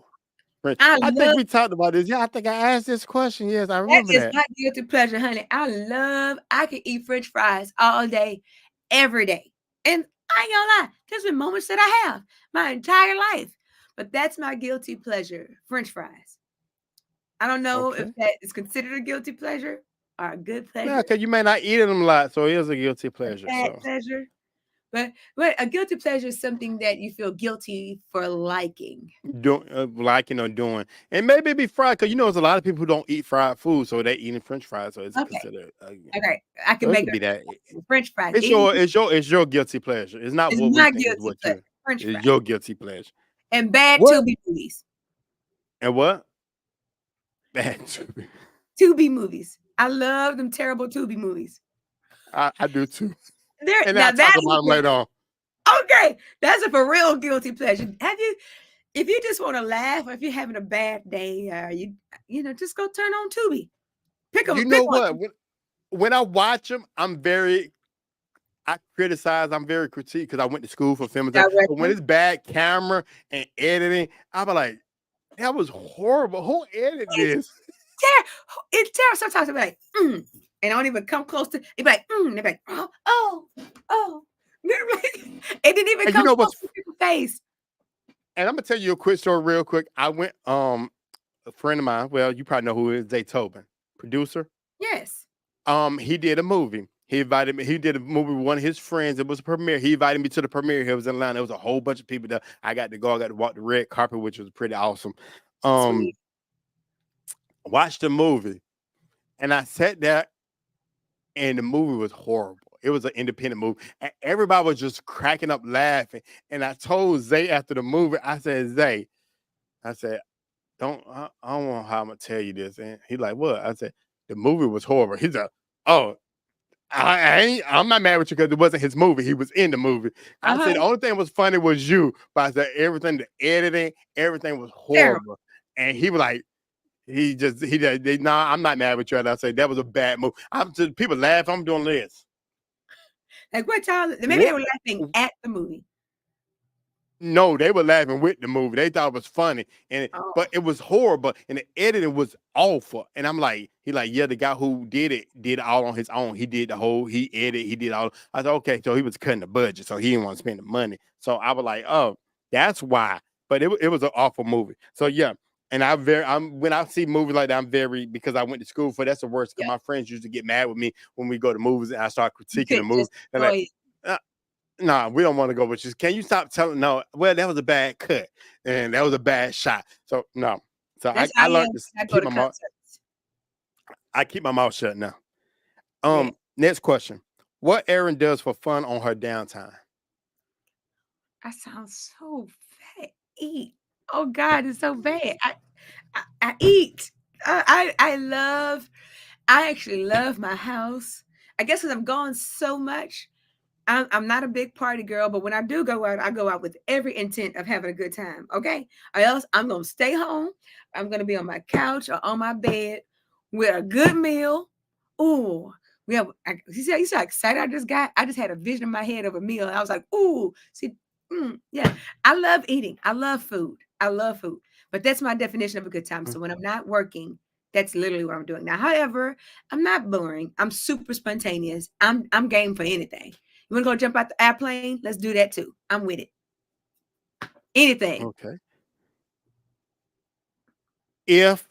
I I think love we talked about this. Yeah, I think I asked this question. Yes, I that remember is that. my guilty pleasure, honey. I can eat French fries all day, every day. And I ain't gonna lie, there's been moments that I have my entire life. But that's my guilty pleasure, French fries. I don't know if Okay. that is considered a guilty pleasure or a good Yeah, pleasure, because you may not eat them a lot, so it is a guilty a pleasure. bad So pleasure. But a guilty pleasure is something that you feel guilty for liking. doing liking or doing, and maybe it be fried because there's a lot of people who don't eat fried food, so they eating French fries. So it's Okay. considered. Okay. I So can it make could be that. it French fries. It's Eating your guilty pleasure. It's not is what we my think is guilty what pleasure. you. French It's fries. your guilty pleasure. And bad What Tubi movies. and what? That Tubi movies. I love them terrible Tubi movies. I do too, There and now I'll talk that is about them later on. okay. That's a for real guilty pleasure. Have you if you just want to laugh, or if you're having a bad day, just go turn on Tubi. You Pick know one. what? When I watch them, I criticize. I'm very critique because I went to school for film and stuff. But when Director. it's bad camera and editing, I be like, that was horrible. Who edited It's this? terrible. It's terrible. Sometimes I'll be like, and I don't even come close to it. Be like, and they're like, oh. It didn't even And you come know close what's to people's face. and I'm gonna tell you a quick story real quick. I went a friend of mine, well, you probably know who it is, Zay Tobin, producer. Yes. He did a movie. He invited me. He did a movie with one of his friends. It was a premiere. He invited me to the premiere. He was in Atlanta. There was a whole bunch of people there. I got to go. I got to walk the red carpet, which was pretty awesome. Sweet. Um, watched the movie, and I sat there, and the movie was horrible. It was an independent movie, and everybody was just cracking up laughing. And I told Zay after the movie, I said, Zay, I said, I don't know how I'm gonna tell you this. And he like, what? I said, the movie was horrible. He's like, oh, I'm not mad with you because it wasn't his movie. He was in the movie. I Uh-huh. said the only thing was funny was you, but I said everything, the editing, everything was Terrible. horrible. And he was like, nah, I'm not mad with you. And I said that was a bad movie. I'm just people laugh. I'm doing this. Like what time? Maybe they What? were laughing at the movie. No, they were laughing with the movie. They thought it was funny, but Oh, it was horrible, and the editing was awful. And I'm like, he like, yeah, the guy who did it all on his own. He did the whole, he edited, he did all. I said, okay, so he was cutting the budget, so he didn't want to spend the money. So I was like, oh, that's why. But it was an awful movie. So yeah, and I'm when I see movies like that, I'm very because I went to school for that's the worst. Because yeah. my friends used to get mad with me when we go to movies and I start You critiquing the couldn't movie. just They're enjoy like. it. "Uh, Nah, we don't want to go with you. Can you stop telling? No, well, that was a bad cut, and that was a bad shot. So no, so That's I how I learned am to when I go keep to my mouth. concerts. I keep my mouth shut now. Yeah. Next question: what Erin does for fun on her downtime? I sound so bad. Eat. Oh God, it's so bad. I eat. I love. I actually love my house. I guess because I'm gone so much. I'm not a big party girl, but when I do go out, I go out with every intent of having a good time. Okay, or else I'm gonna stay home. I'm gonna be on my couch or on my bed with a good meal. Ooh, we have. You see how excited I just got? I just had a vision in my head of a meal. I was like, ooh, see, yeah. I love eating. I love food. I love food. But that's my definition of a good time. So when I'm not working, that's literally what I'm doing now. However, I'm not boring. I'm super spontaneous. I'm game for anything. You want to go jump out the airplane? Let's do that too. I'm with it. Anything. Okay. If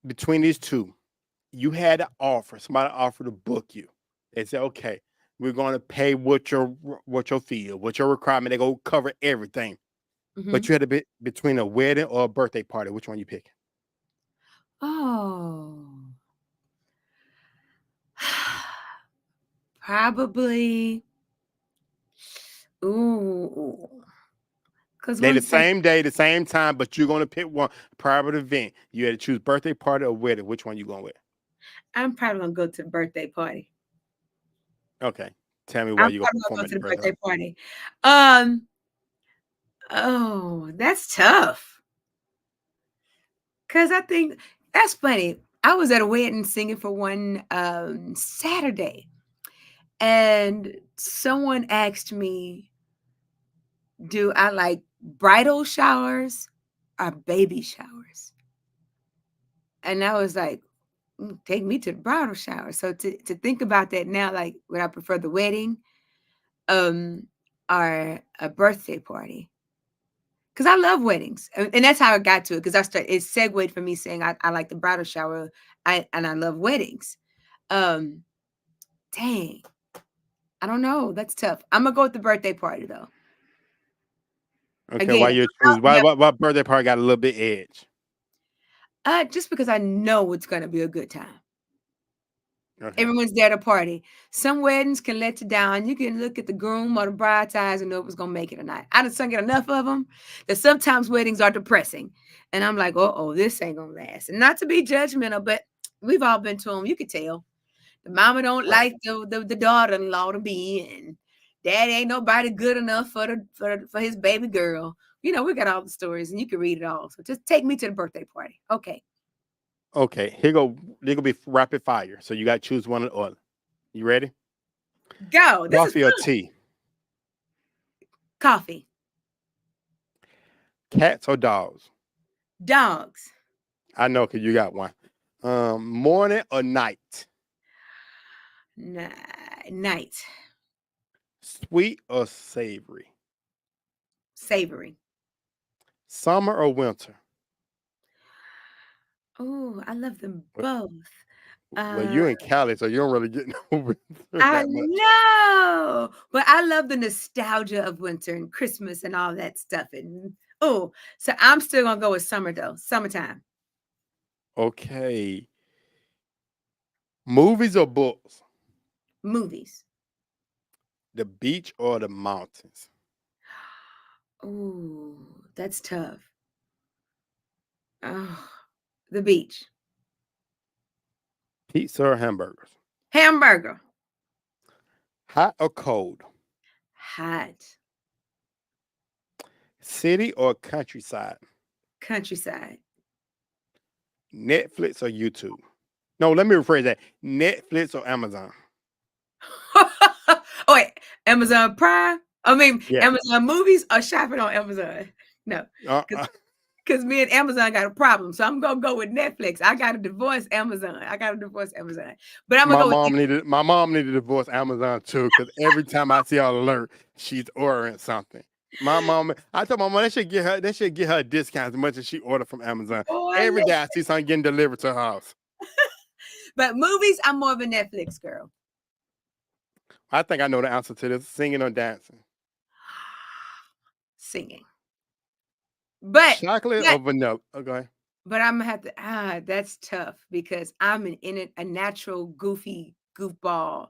between these two, you had an offer, somebody offered to book you, they say, okay, we're going to pay what your fee, what your requirement. They go cover everything, but Hmm. you had to be between a wedding or a birthday party. Which one you pick? Oh, probably. Ooh, because They one the second, same day, the same time, but you're gonna pick one private event. You had to choose birthday party or wedding. Which one you going with? I'm probably gonna go to the birthday party. Okay. Tell me why I'm you gonna probably perform gonna at go the to the birthday. birthday party. Um. Oh, that's tough. Cause I think that's funny. I was at a wedding singing for one Saturday, and someone asked me, "Do I like bridal showers or baby showers?" And I was like, take me to the bridal shower." So to think about that now, like, would I prefer the wedding, um, or a birthday party? Because I love weddings, and that's how I got to it. Because I started, it segued from me saying I like the bridal shower, and I love weddings. Um, Dang, I don't know. That's tough. I'm gonna go with the birthday party though. Okay, why Again, you oh, choose? Why yep. what birthday party got a little bit edge? Just because I know it's gonna be a good time. Okay. Everyone's there to party. Some weddings can let you down. You can look at the groom or the bride's eyes and know if it's gonna make it or not. I done sung it enough of them that sometimes weddings are depressing, and I'm like, oh, this ain't gonna last. And not to be judgmental, but we've all been to them. You could tell the mama don't Right. like the daughter-in-law to be in. Daddy ain't nobody good enough for his baby girl. You know, we got all the stories, and you can read it all. So just take me to the birthday party, okay? Okay. Here go. They gonna be rapid fire. So you got to choose one or the other. You ready? Go. This is Coffee or fun. tea? Coffee, Cats or dogs? dogs. I know because you got one. Morning or night? Night, Sweet or savory? savory. Summer or winter? Oh, I love them Well, both. well, Uh, you in Cali, so you don't really get no winter I that much. know, but I love the nostalgia of winter and Christmas and all that stuff. And oh, so I'm still gonna go with summer though. Summertime. Okay. Movies or books? Movies. The beach or the mountains? Oh, that's tough. Oh, the beach. Pizza or hamburgers? Hamburger. Hot or cold? Hot. City or countryside? Countryside. Netflix or YouTube? No, let me rephrase that. Netflix or Amazon? Oh wait, Amazon Prime. I mean, Yeah. Amazon movies or shopping on Amazon. No, Uh, because uh, me and Amazon got a problem. So I'm gonna go with Netflix. I gotta divorce Amazon. I gotta divorce Amazon. But I'm gonna my go with mom needed my mom needed to divorce Amazon too, because every time I see her alert, she's ordering something. My mom, I told my mom they should get her a discount as much as she ordered from Amazon. boy. Every day I see something getting delivered to her house. But movies, I'm more of a Netflix girl. I think I know the answer to this: singing or dancing. Singing. But Chocolate but or vanilla? Okay. but I'm gonna have to that's tough because I'm a natural goofy goofball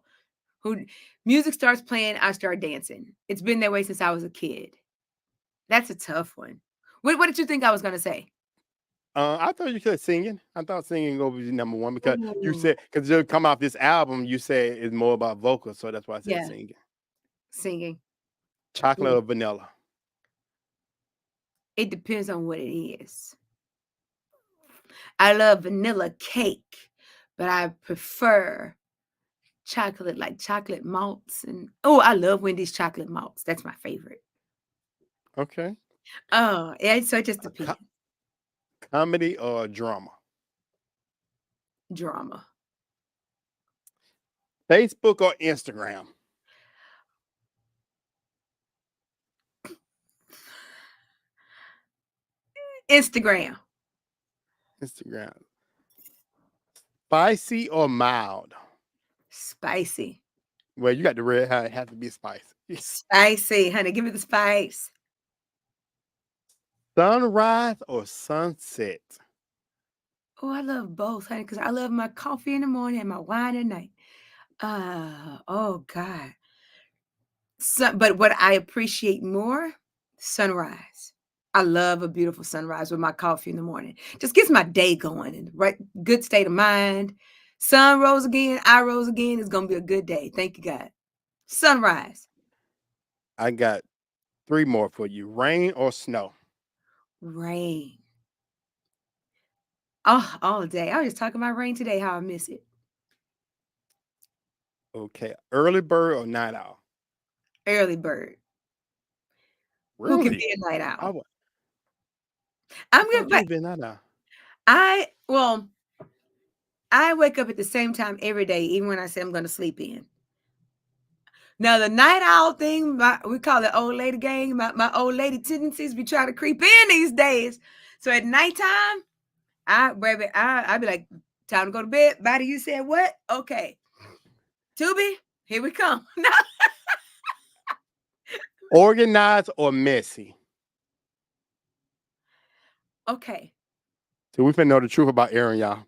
who music starts playing, I start dancing. It's been that way since I was a kid. That's a tough one. What did you think I was gonna say? I thought you said singing. I thought singing would be number one because you Ooh, said because you come off this album, you said it's more about vocals, so that's why I said yeah, singing. singing. Chocolate Yeah. or vanilla? It depends on what it is. I love vanilla cake, but I prefer chocolate, like chocolate malts. And oh, I love Wendy's chocolate malts. That's my favorite. Okay. Oh, yeah. So it just A depends. comedy or drama? Drama. Facebook or Instagram? Instagram. Instagram. Spicy or mild? Spicy. Well, you got the red hat. It has to be spicy. Spicy, honey. Give me the spice. Sunrise or sunset? Oh, I love both, honey, because I love my coffee in the morning and my wine at night. Oh God. But what I appreciate more, sunrise. I love a beautiful sunrise with my coffee in the morning. Just gets my day going in the right good state of mind. Sun rose again, I rose again. It's gonna be a good day. Thank you, God. Sunrise. I got three more for you. Rain or snow? Rain. Oh, all day. I was just talking about rain today, how I miss it. Okay. Early bird or night owl? Early bird. Who can Really? be a night I, owl? wa- I I'm gonna thought you but would be a night owl. I wake up at the same time every day, even when I say I'm gonna sleep in. Now the night owl thing, we call it old lady gang. My old lady tendencies be trying to creep in these days. So at nighttime, I be like, time to go to bed. Body, you said what? Okay. Tubi, here we come. No. Organized or messy? Okay. So we finna know the truth about Erin, y'all.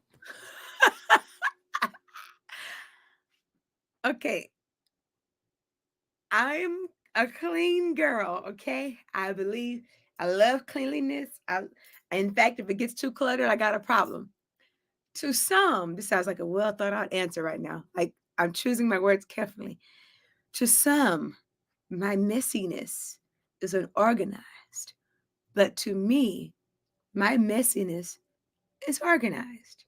Okay. I'm a clean girl, okay? I believe I love cleanliness. In fact, if it gets too cluttered, I got a problem. To some, this sounds like a well thought out answer right now. Like I'm choosing my words carefully. To some, my messiness is unorganized. But to me, my messiness is organized.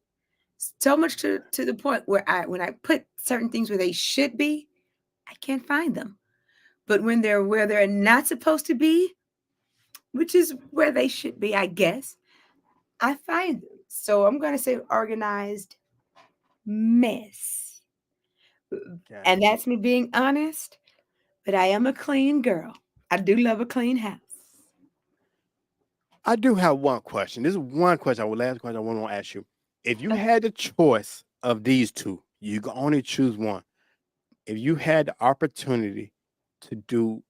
So much to the point where when I put certain things where they should be, I can't find them. But when they're where they're not supposed to be, which is where they should be, I guess, I find them. So I'm going to say organized mess. And Gotcha. that's me being honest, but I am a clean girl. I do love a clean house. I do have one question. This is one question. Our last question I want to ask you. If you Uh, had the choice of these two, you can only choose one. If you had the opportunity to do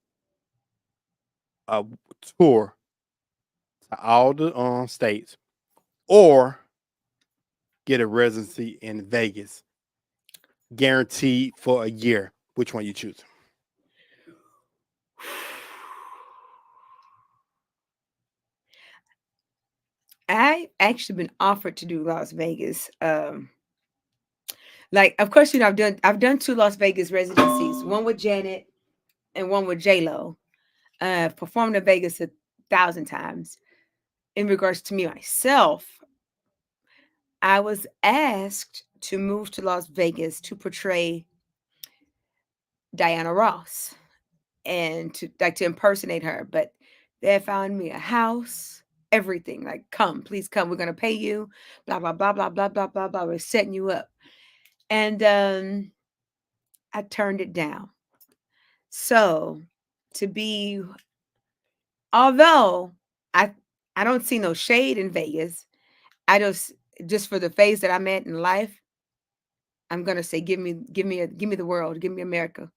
a tour to all the states or get a residency in Vegas, guaranteed for a year, which one you choose? I actually been offered to do Las Vegas. Like of course, I've done two Las Vegas residencies, one with Janet and one with J Lo. Performed in Vegas 1,000 times. In regards to me myself, I was asked to move to Las Vegas to portray Diana Ross and to impersonate her, but they had found me a house, everything. Like, come, please come. We're gonna pay you. Blah blah blah blah blah blah blah blah. We're setting you up, and I turned it down. So, to be, although I I don't see no shade in Vegas, I just for the phase that I'm at in life, I'm gonna say, give me the world, give me America,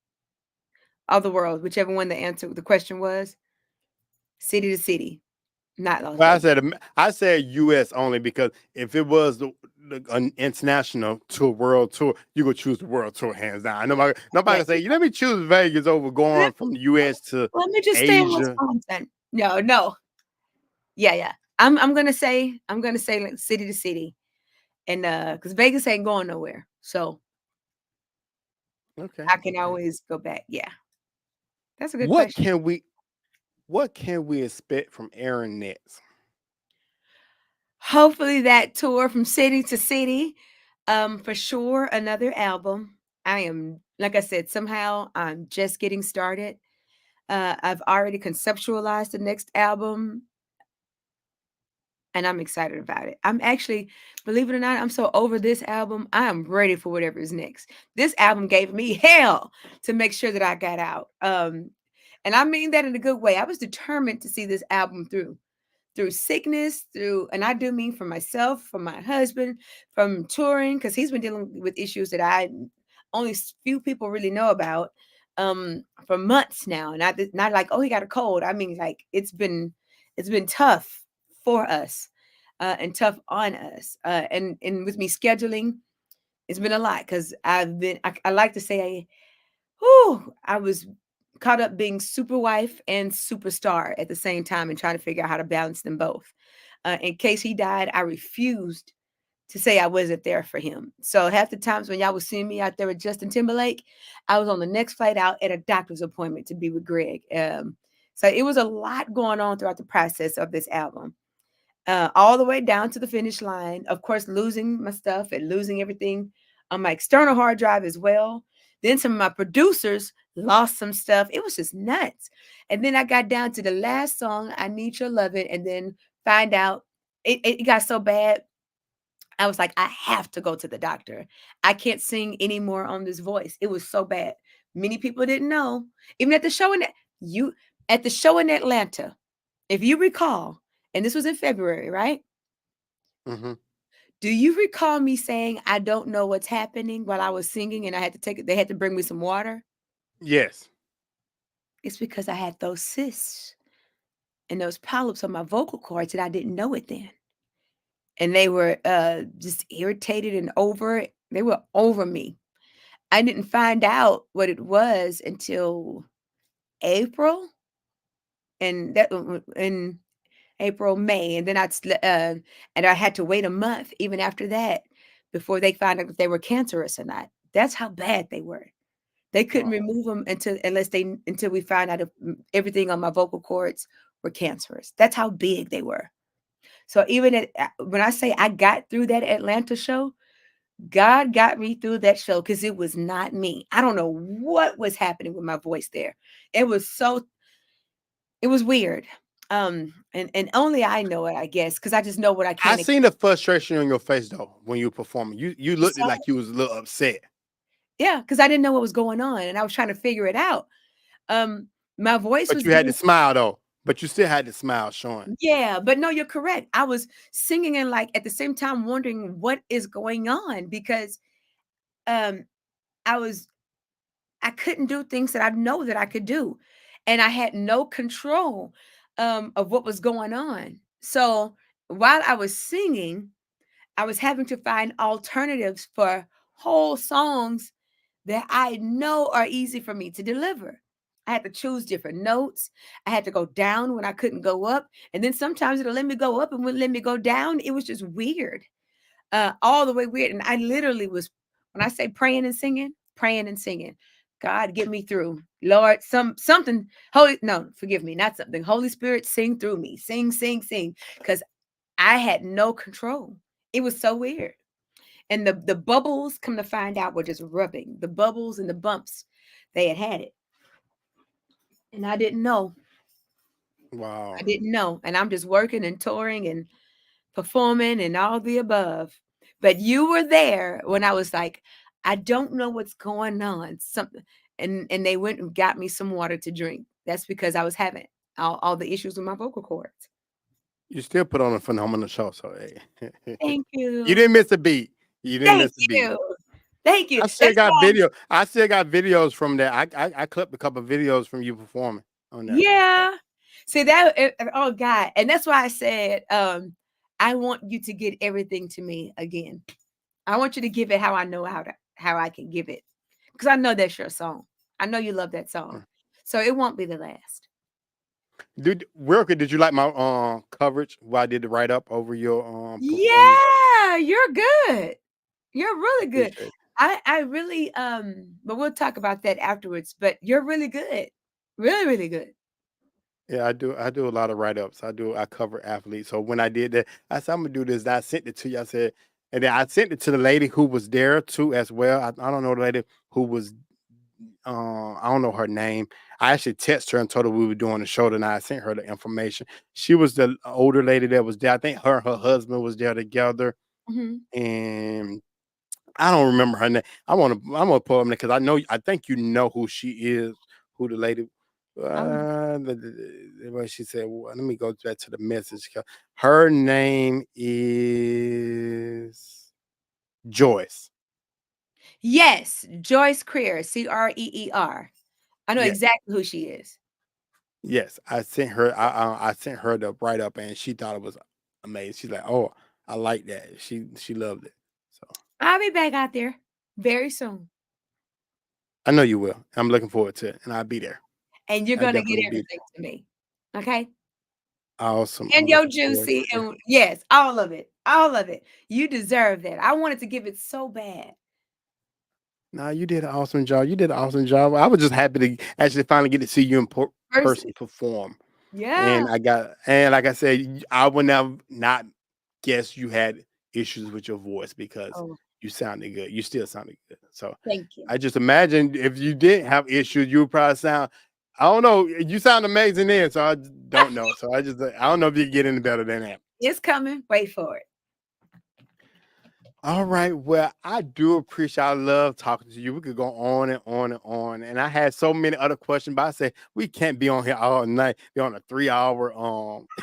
of the world, whichever one the question was, city to city, not Las Well, Vegas. I said U.S. only because if it was the an international tour, world tour, you could choose the world tour hands down. Nobody Yeah, can say, let me choose Vegas over let, going from the U.S. to let me just stay in Asia. Wisconsin. No, no, yeah, yeah. I'm gonna say like city to city, and because Vegas ain't going nowhere, so Okay, I can okay. always go back. Yeah, that's a good What question. can we what can we expect from Aaron next? Hopefully that tour from city to city. For sure, another album. I am, like I said, somehow I'm just getting started. I've already conceptualized the next album and I'm excited about it. I'm actually, believe it or not, I'm so over this album. I am ready for whatever is next. This album gave me hell to make sure that I got out. And I mean that in a good way. I was determined to see this album through sickness, through, and I do mean for myself, for my husband, from touring, because he's been dealing with issues that I only few people really know about for months now. And not like, oh, he got a cold. I mean, like it's been tough for us and tough on us. And with me scheduling, it's been a lot because I like to say I was caught up being super wife and superstar at the same time and trying to figure out how to balance them both. In case he died, I refused to say I wasn't there for him. So half the times when y'all was seeing me out there with Justin Timberlake, I was on the next flight out at a doctor's appointment to be with Greg. So it was a lot going on throughout the process of this album, all the way down to the finish line. Of course, losing my stuff and losing everything on my external hard drive as well. Then some of my producers lost some stuff. It was just nuts. And then I got down to the last song, I Need Your Lovin', and then find out it got so bad. I was like, I have to go to the doctor. I can't sing anymore on this voice. It was so bad. Many people didn't know. Even at the show you at the show in Atlanta, if you recall, and this was in February, right? Hmm. Do you recall me saying I don't know what's happening while I was singing and I had to take it? They had to bring me some water. Yes. It's because I had those cysts and those polyps on my vocal cords and I didn't know it then. And they were just irritated and over it. They were over me. I didn't find out what it was until April, and that in April, May, and then and I had to wait a month even after that before they found out if they were cancerous or not. That's how bad they were. They couldn't Oh. remove them until we found out if everything on my vocal cords were cancerous. That's how big they were. So even when I say I got through that Atlanta show, God got me through that show because it was not me. I don't know what was happening with my voice there. It was so it was weird. And only I know it, I guess, because I just know what I I can't. seen the frustration on your face though when you were performing. You You looked saw like it? you was a little upset, Yeah, because I didn't know what was going on, and I was trying to figure it out. Um, my voice but was you had to getting smile though. But you still had to smile, showing. yeah, but no, you're correct. I was singing and like at the same time wondering what is going on because um I was I couldn't do things that I know that I could do. And I had no control of what was going on. So while I was singing, I was having to find alternatives for whole songs that I know are easy for me to deliver. I had to choose different notes. I had to go down when I couldn't go up. And then sometimes it'll let me go up and wouldn't let me go down. It was just weird. All the way weird. And I literally was, when I say praying and singing, praying and singing. God, get me through. Lord, something holy, no, forgive me, not something. Holy Spirit, sing through me. Sing, sing, sing. Because I had no control. It was so weird. And the bubbles, come to find out, were just rubbing. The bubbles and the bumps, they had it. And I didn't know. Wow. I didn't know. And I'm just working and touring and performing and all the above. But you were there when I was like, I don't know what's going on. Something, and they went and got me some water to drink. That's because I was having all the issues with my vocal cords. You still put on a phenomenal show, so hey. Thank You you. didn't miss a beat. You didn't Thank miss a beat. you. Thank you. I still That's got why. video. I still got videos from that. I clipped a couple of videos from you performing on there. So, Yeah. See that oh God. And that's why I said I want you to get everything to me again. I want you to give it how I know how I can give it. Because I know that's your song. I know you love that song. So it won't be the last. real quick, did you like my coverage where I did the write up over your performance? Yeah, you're good. You're really good. Appreciate it. I really but we'll talk about that afterwards, but you're really good. Really, really good. Yeah, I do. I do a lot of write ups. I cover athletes. So when I did that, I said I'm gonna do this. I sent it to you. I said, and then I sent it to the lady who was there too as well. I don't know the lady who was. I don't know her name. I actually texted her and told her we were doing the show tonight. I sent her the information. She was the older lady that was there. I think her and her husband was there together, Mhm. and I don't remember her name. I'm gonna pull up because I think you know who she is, who the lady. Oh, What she said. Well, let me go back to the message. Her name is Joyce. yes, Joyce Creer, Creer. I know Yes, exactly who she is. yes. I sent her. I sent her the write up, and she thought it was amazing. She's like, "Oh, I like that." She loved it. So I'll be back out there very soon. I know you will. I'm looking forward to it, and I'll be there. And you're I gonna get definitely be everything to me. Okay? awesome. And I'm your looking forward juicy to it. and yes, all of it. All of it. You deserve that. I wanted to give it so bad. No, you did an awesome job. You did an awesome job. I was just happy to actually finally get to see you in Person. person perform. Yeah. And like I said, I would never not guess you had issues with your voice because Oh, you sounded good. You still sounded good. So thank you. I just imagine if you didn't have issues, you would probably sound. I don't know. You sound amazing then, so don't know. So I don't know if you can get any better than that. It's coming. Wait for it. All right. Well, I do appreciate. I love talking to you. We could go on and on and on. And I had so many other questions, but I said we can't be on here all night. Be on a 3 hour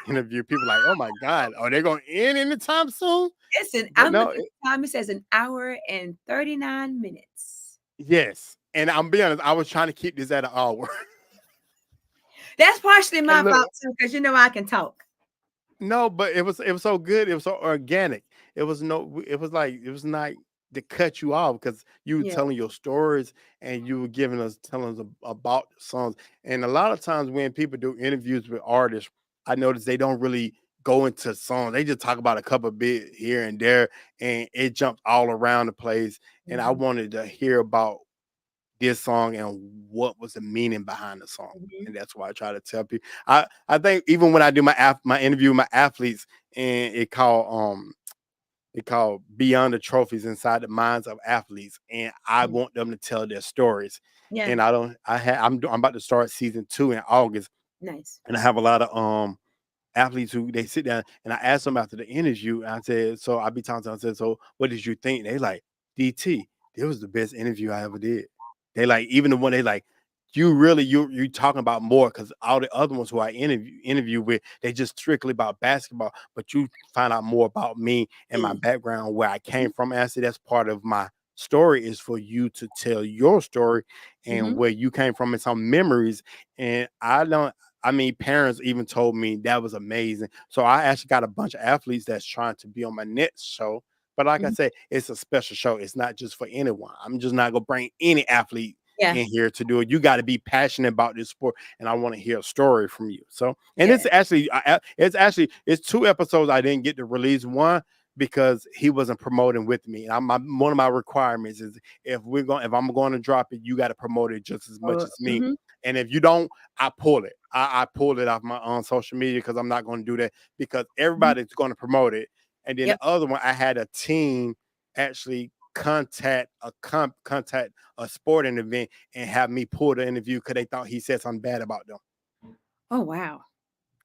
interview. People like, oh my God, are they going to end anytime soon? Listen, But I'm no, looking at the time. It says an hour and 39 minutes. yes. And I'm being honest, I was trying to keep this at an hour. That's partially And my look, fault too, because you know I can talk. no, but it was so good. It was so organic. It was not to cut you off because you were Yeah. telling your stories and you were telling us about the songs. And a lot of times when people do interviews with artists, I notice they don't really go into songs. They just talk about a couple bit here and there, and it jumps all around the place. And I Mhm, wanted to hear about this song and what was the meaning behind the song. mhm, And that's why I try to tell people. I think even when I do my interview with my athletes and it called Beyond the Trophies Inside the Minds of Athletes, and I mm. want them to tell their stories. Yeah, And I don't I ha- I'm about to start season 2 in August, nice. and I have a lot of athletes who they sit down and I asked them after the interview. And I said, so I be talking to them. I said, so what did you think? They like DT. It was the best interview I ever did. They like even the one they like. You talking about more because all the other ones who I interview with they just strictly about basketball, but you find out more about me and my Mm, background where I mhm, came from. And I said that's part of my story is for you to tell your story and mhm, where you came from and some memories. And I mean, parents even told me that was amazing. So I actually got a bunch of athletes that's trying to be on my next show. But like I mhm. said, it's a special show. It's not just for anyone. I'm just not gonna bring any athlete. Yeah. in here to do it. You got to be passionate about this sport, and I want to hear a story from you. So, and Yeah. it's 2 episodes I didn't get to release. One because he wasn't promoting with me. One of my requirements is if I'm going to drop it, you got to promote it just as much Oh, as me. mhm, And if you don't, I pull it. I pull it off my own social media because I'm not going to do that because mhm. everybody's going to promote it. And then the Yep. other one, I had a team actually contact a sporting event and have me pull the interview because they thought he said something bad about them. Oh, wow.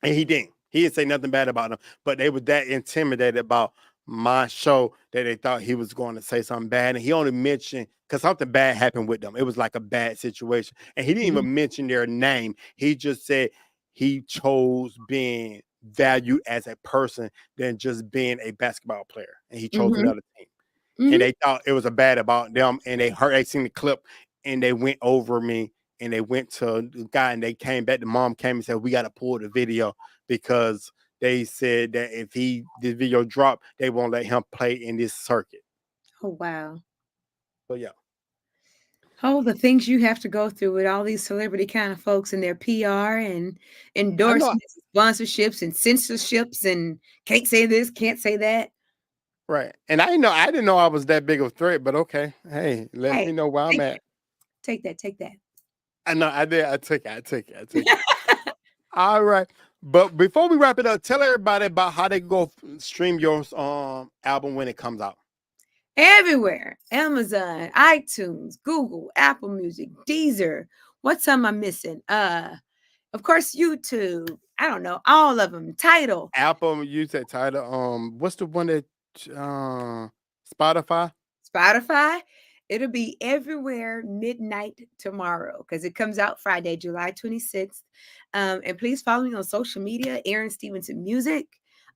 And he didn't. He didn't say nothing bad about them, but they were that intimidated about my show that they thought he was going to say something bad. And he only mentioned because something bad happened with them. It was like a bad situation. And he didn't Mhm, even mention their name. He just said he chose being valued as a person than just being a basketball player. And he chose mhm, another team. And mhm. they thought it was a bad about them. And they seen the clip and they went over me and they went to the guy and they came back. The mom came and said, we got to pull the video because they said that if this video dropped, they won't let him play in this circuit. Oh, wow. So yeah. Oh, the things you have to go through with all these celebrity kind of folks and their PR and I know endorsements, sponsorships and censorships and can't say this, can't say that. right. And I didn't know I was that big of a threat, but okay. Hey, let Hey, me know where I'm take at. that, take that, take that. I know I did. I took it. All right. But before we wrap it up, tell everybody about how they go stream your album when it comes out. Everywhere. Amazon, iTunes, Google, Apple Music, Deezer. What's some I'm missing? Of course, YouTube. I don't know. All of them. Title. Apple use that title. What's the one that Spotify? Spotify. It'll be everywhere midnight tomorrow because it comes out Friday, July 26th. And please follow me on social media, Erin Stevenson Music.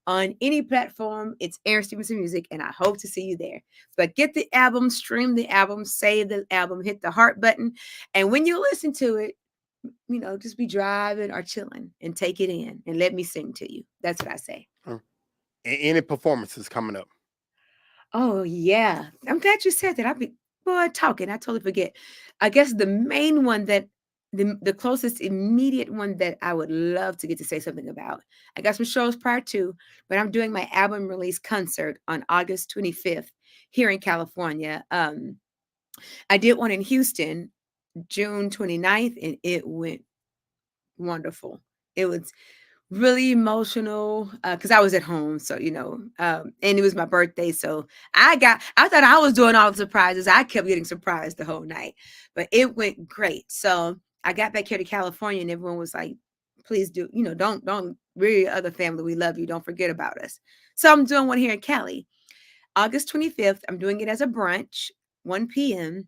On any platform, it's Erin Stevenson Music, and I hope to see you there. But get the album, stream the album, save the album, hit the heart button. And when you listen to it, just be driving or chilling and take it in and let me sing to you. That's what I say. Uh, any performances coming up? Oh yeah. I'm glad you said that. I'll be boy talking. I totally forget. I guess the main one that the closest immediate one that I would love to get to say something about. I got some shows prior to, but I'm doing my album release concert on August 25th here in California. I did one in Houston June 29th and it went wonderful. It was really emotional because I was at home, so and it was my birthday, so I thought I was doing all the surprises. I kept getting surprised the whole night, but it went great. So I got back here to California, and everyone was like, "Please do, don't we're your other family. We love you. Don't forget about us." So I'm doing one here in Cali. August 25th, I'm doing it as a brunch, 1 p.m.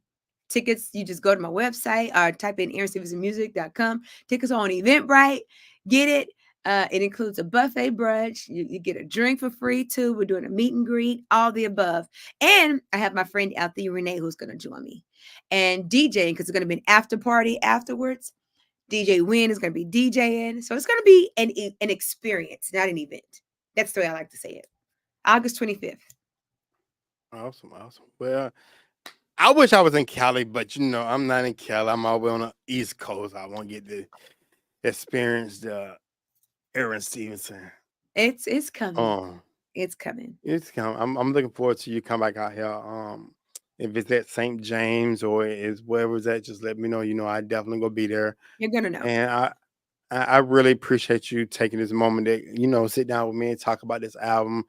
Tickets, you just go to my website or type in aaronstevensonmusic.com. Tickets are on Eventbrite. Get it. It includes a buffet brunch. You get a drink for free too. We're doing a meet and greet, all the above. And I have my friend Althea Renee who's going to join me. And DJing, because it's going to be an after party afterwards. DJ Win is going to be DJing. So it's going to be an experience, not an event. That's the way I like to say it. August 25th. Awesome, awesome. Well, I wish I was in Cali, but I'm not in Cali. I'm all the way on the East Coast. I want to get to experience the Erin Stevenson. It's coming. Um, It's coming. it's coming. I'm looking forward to you come back out here. If it's at St. James or is wherever it's at, just let me know. I definitely gonna be there. You're gonna know. And I really appreciate you taking this moment to sit down with me and talk about this album.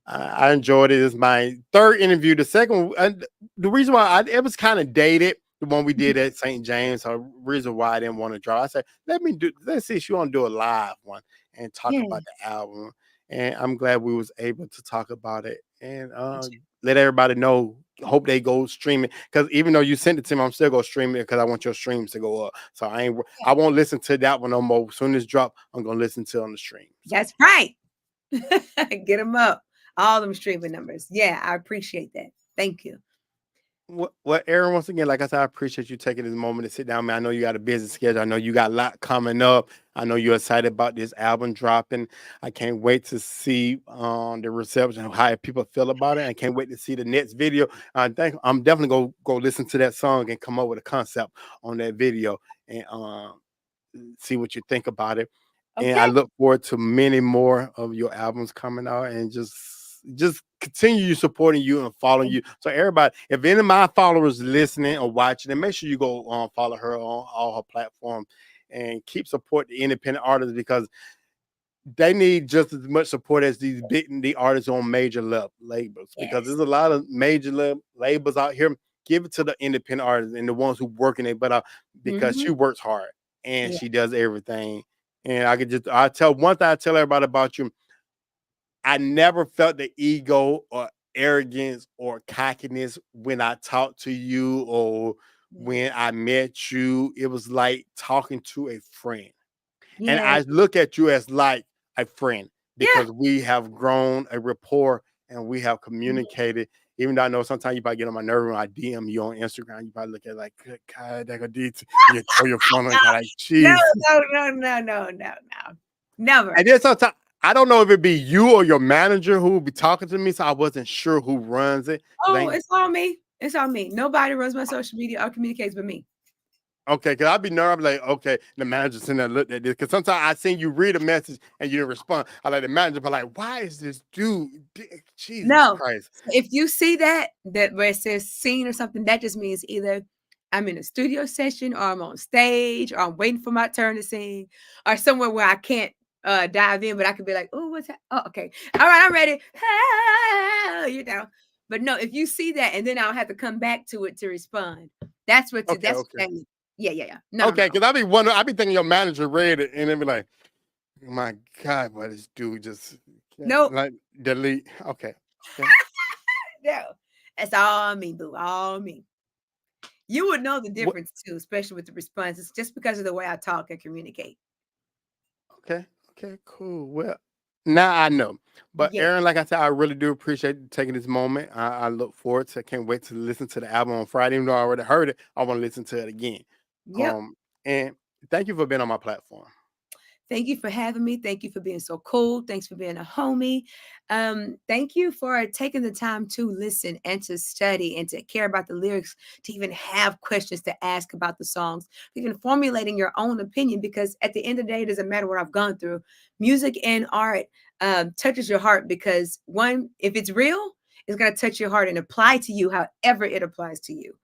I enjoyed it. It's my third interview. The second, the reason why it was kind of dated. The one we did at St. James. So reason why I didn't want to draw. I said, let's see if you want to do a live one and talk Yeah. about the album. And I'm glad we was able to talk about it and let everybody know. Hope they go streaming because even though you sent it to me, I'm still gonna stream it because I want your streams to go up. So I won't listen to that one no more. As soon as drop, I'm gonna listen to it on the stream. So, That's right. Get them up. All them streaming numbers. Yeah, I appreciate that. Thank you. Well, Aaron, once again, like I said, I appreciate you taking this moment to sit down, man. I know you got a busy schedule. I know you got a lot coming up. I know you're excited about this album dropping. I can't wait to see the reception, how people feel about it. I can't wait to see the next video. I think I'm definitely go listen to that song and come up with a concept on that video and see what you think about it. And I Okay. look forward to many more of your albums coming out and just continue supporting you and following you. So everybody, if any of my followers listening or watching, then make sure you go follow her on all her platforms and keep supporting the independent artists because they need just as much support as these big the artists on major labels because Yes. there's a lot of major labels out here. Give it to the independent artists and the ones who working it, but because Hmm. she works hard and Yeah. she does everything. And I tell one thing I tell everybody about you. I never felt the ego or arrogance or cockiness when I talked to you or Yeah. when I met you. It was like talking to a friend. And Yeah. I look at you as like a friend Yeah. because we have grown a rapport and we have Mhm. communicated. Even though I know sometimes you probably get on my nerve when I DM you on Instagram, you probably look at it like, good God, that could you throw your phone on like, No, jeez. no, no, no, no, no, no. Never. And then sometimes I don't know if it be you or your manager who will be talking to me, so I wasn't sure who runs it. Cause I Oh, ain't it's all me. It's all me. Nobody runs my social media or communicates with me. okay, because I'd be nervous, like, okay, the manager sitting there looked at this. Because sometimes I seen you read a message and you didn't respond. I like the manager, but like, why is this dude? Jesus No. Christ. If you see that where it says scene or something, that just means either I'm in a studio session or I'm on stage or I'm waiting for my turn to sing or somewhere where I can't dive in, but I could be like, oh, what's that? Oh, okay. All right, I'm ready. Ah, you know. But no, if you see that and then I'll have to come back to it to respond. Okay, That's okay. what that means. Yeah, yeah, yeah. No, no, Okay, no. because I be wondering, I be thinking your manager read it and then be like, my God, why this dude just No, like delete. Okay, okay. no. That's all me, boo. All me. You would know the What difference too, especially with the responses, just because of the way I talk and communicate. okay, okay, cool. Well, now I know. But Yeah. Aaron, like I said, I really do appreciate you taking this moment. I look forward to. I can't wait to listen to the album on Friday. Even though I already heard it, I want to listen to it again. Yep. Um, and thank you for being on my platform. Thank you for having me. Thank you for being so cool. Thanks for being a homie. Thank you for taking the time to listen and to study and to care about the lyrics, to even have questions to ask about the songs, even formulating your own opinion. Because at the end of the day, it doesn't matter what I've gone through. Music and art touches your heart because one, if it's real, it's going to touch your heart and apply to you however it applies to you.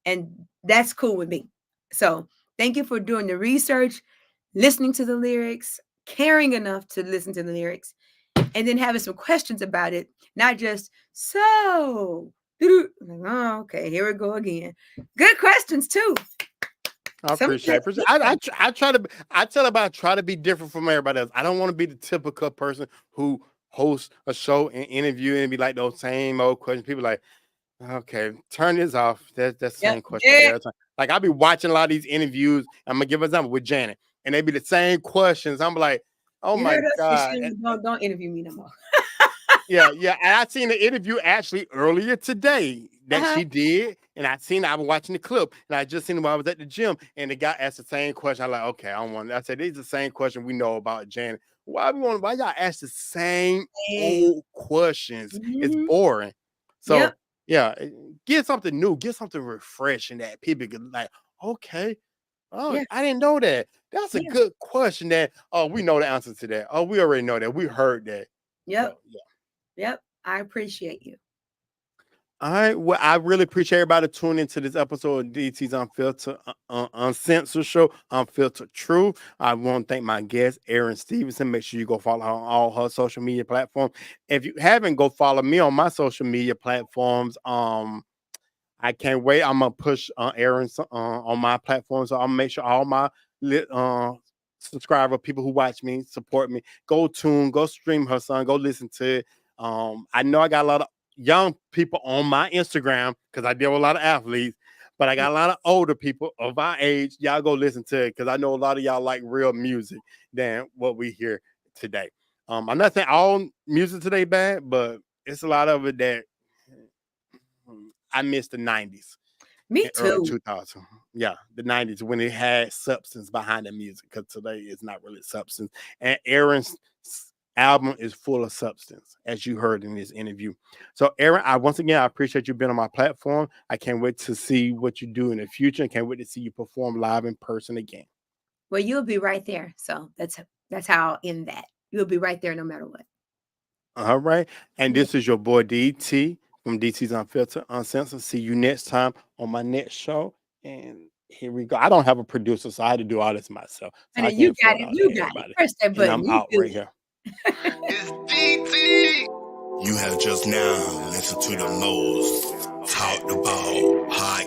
And that's cool with me. So thank you for doing the research, listening to the lyrics, caring enough to listen to the lyrics, and then having some questions about it, not just so. Like, oh, okay, here we go again. Good questions too. I Some appreciate it. I try to I tell about I try to be different from everybody else. I don't want to be the typical person who hosts a show and interview and be like those same old questions. People like, okay, turn this off. That's the Yep. same question I get Yeah. every time. Like I be watching a lot of these interviews. I'm gonna give an example with Janet, and they be the same questions. I'm like, oh You my heard us. You god. shouldn't don't interview me no more. Yeah, yeah. And I seen the interview actually earlier today that Uh-huh. she did. And I was watching the clip and I just seen it while I was at the gym. And the guy asked the same question. I'm like, okay, I don't want I said, these are the same question we know about Janet. Why y'all ask the same Same. old questions? It's Mhm. boring. Yep. So yeah, get something new, get something refreshing that people can like, okay. Oh, Yeah. I didn't know that. That's a Yeah. good question that we know the answer to that. Oh, we already know that. We heard that. Yep. So yeah. Yep. I appreciate you. All right. Well, I really appreciate everybody tuning into this episode of DT's Unfiltered, Uncensored Show, Unfiltered Truth. I want to thank my guest, Erin Stevenson. Make sure you go follow her on all her social media platforms. If you haven't, go follow me on my social media platforms. I can't wait. I'm gonna push Aaron on my platform, so I'll make sure all my subscriber people who watch me support me. Go tune, go stream her son, go listen to it. I know I got a lot of young people on my Instagram because I deal with a lot of athletes, but I got a lot of older people of our age. Y'all go listen to it because I know a lot of y'all like real music than what we hear today. I'm not saying all music today bad, but it's a lot of it that I miss the 90s Me and early too. 2000. Yeah, the 90s when it had substance behind the music, because today it's not really substance. And Erin's album is full of substance, as you heard in this interview. So, Erin, once again, I appreciate you being on my platform. I can't wait to see what you do in the future, and can't wait to see you perform live in person again. Well, you'll be right there. So that's how I'll end that. You'll be right there no matter what. All right. And Yeah. this is your boy DT from DT's Unfiltered, Uncensored. See you next time on my next show. And here we go. I don't have a producer, so I had to do all this myself. So And I then you can't got afford it. all that, You got it. everybody. Press that And button. I'm You out do right it. here. It's DT. You have just now listened to the most talked about high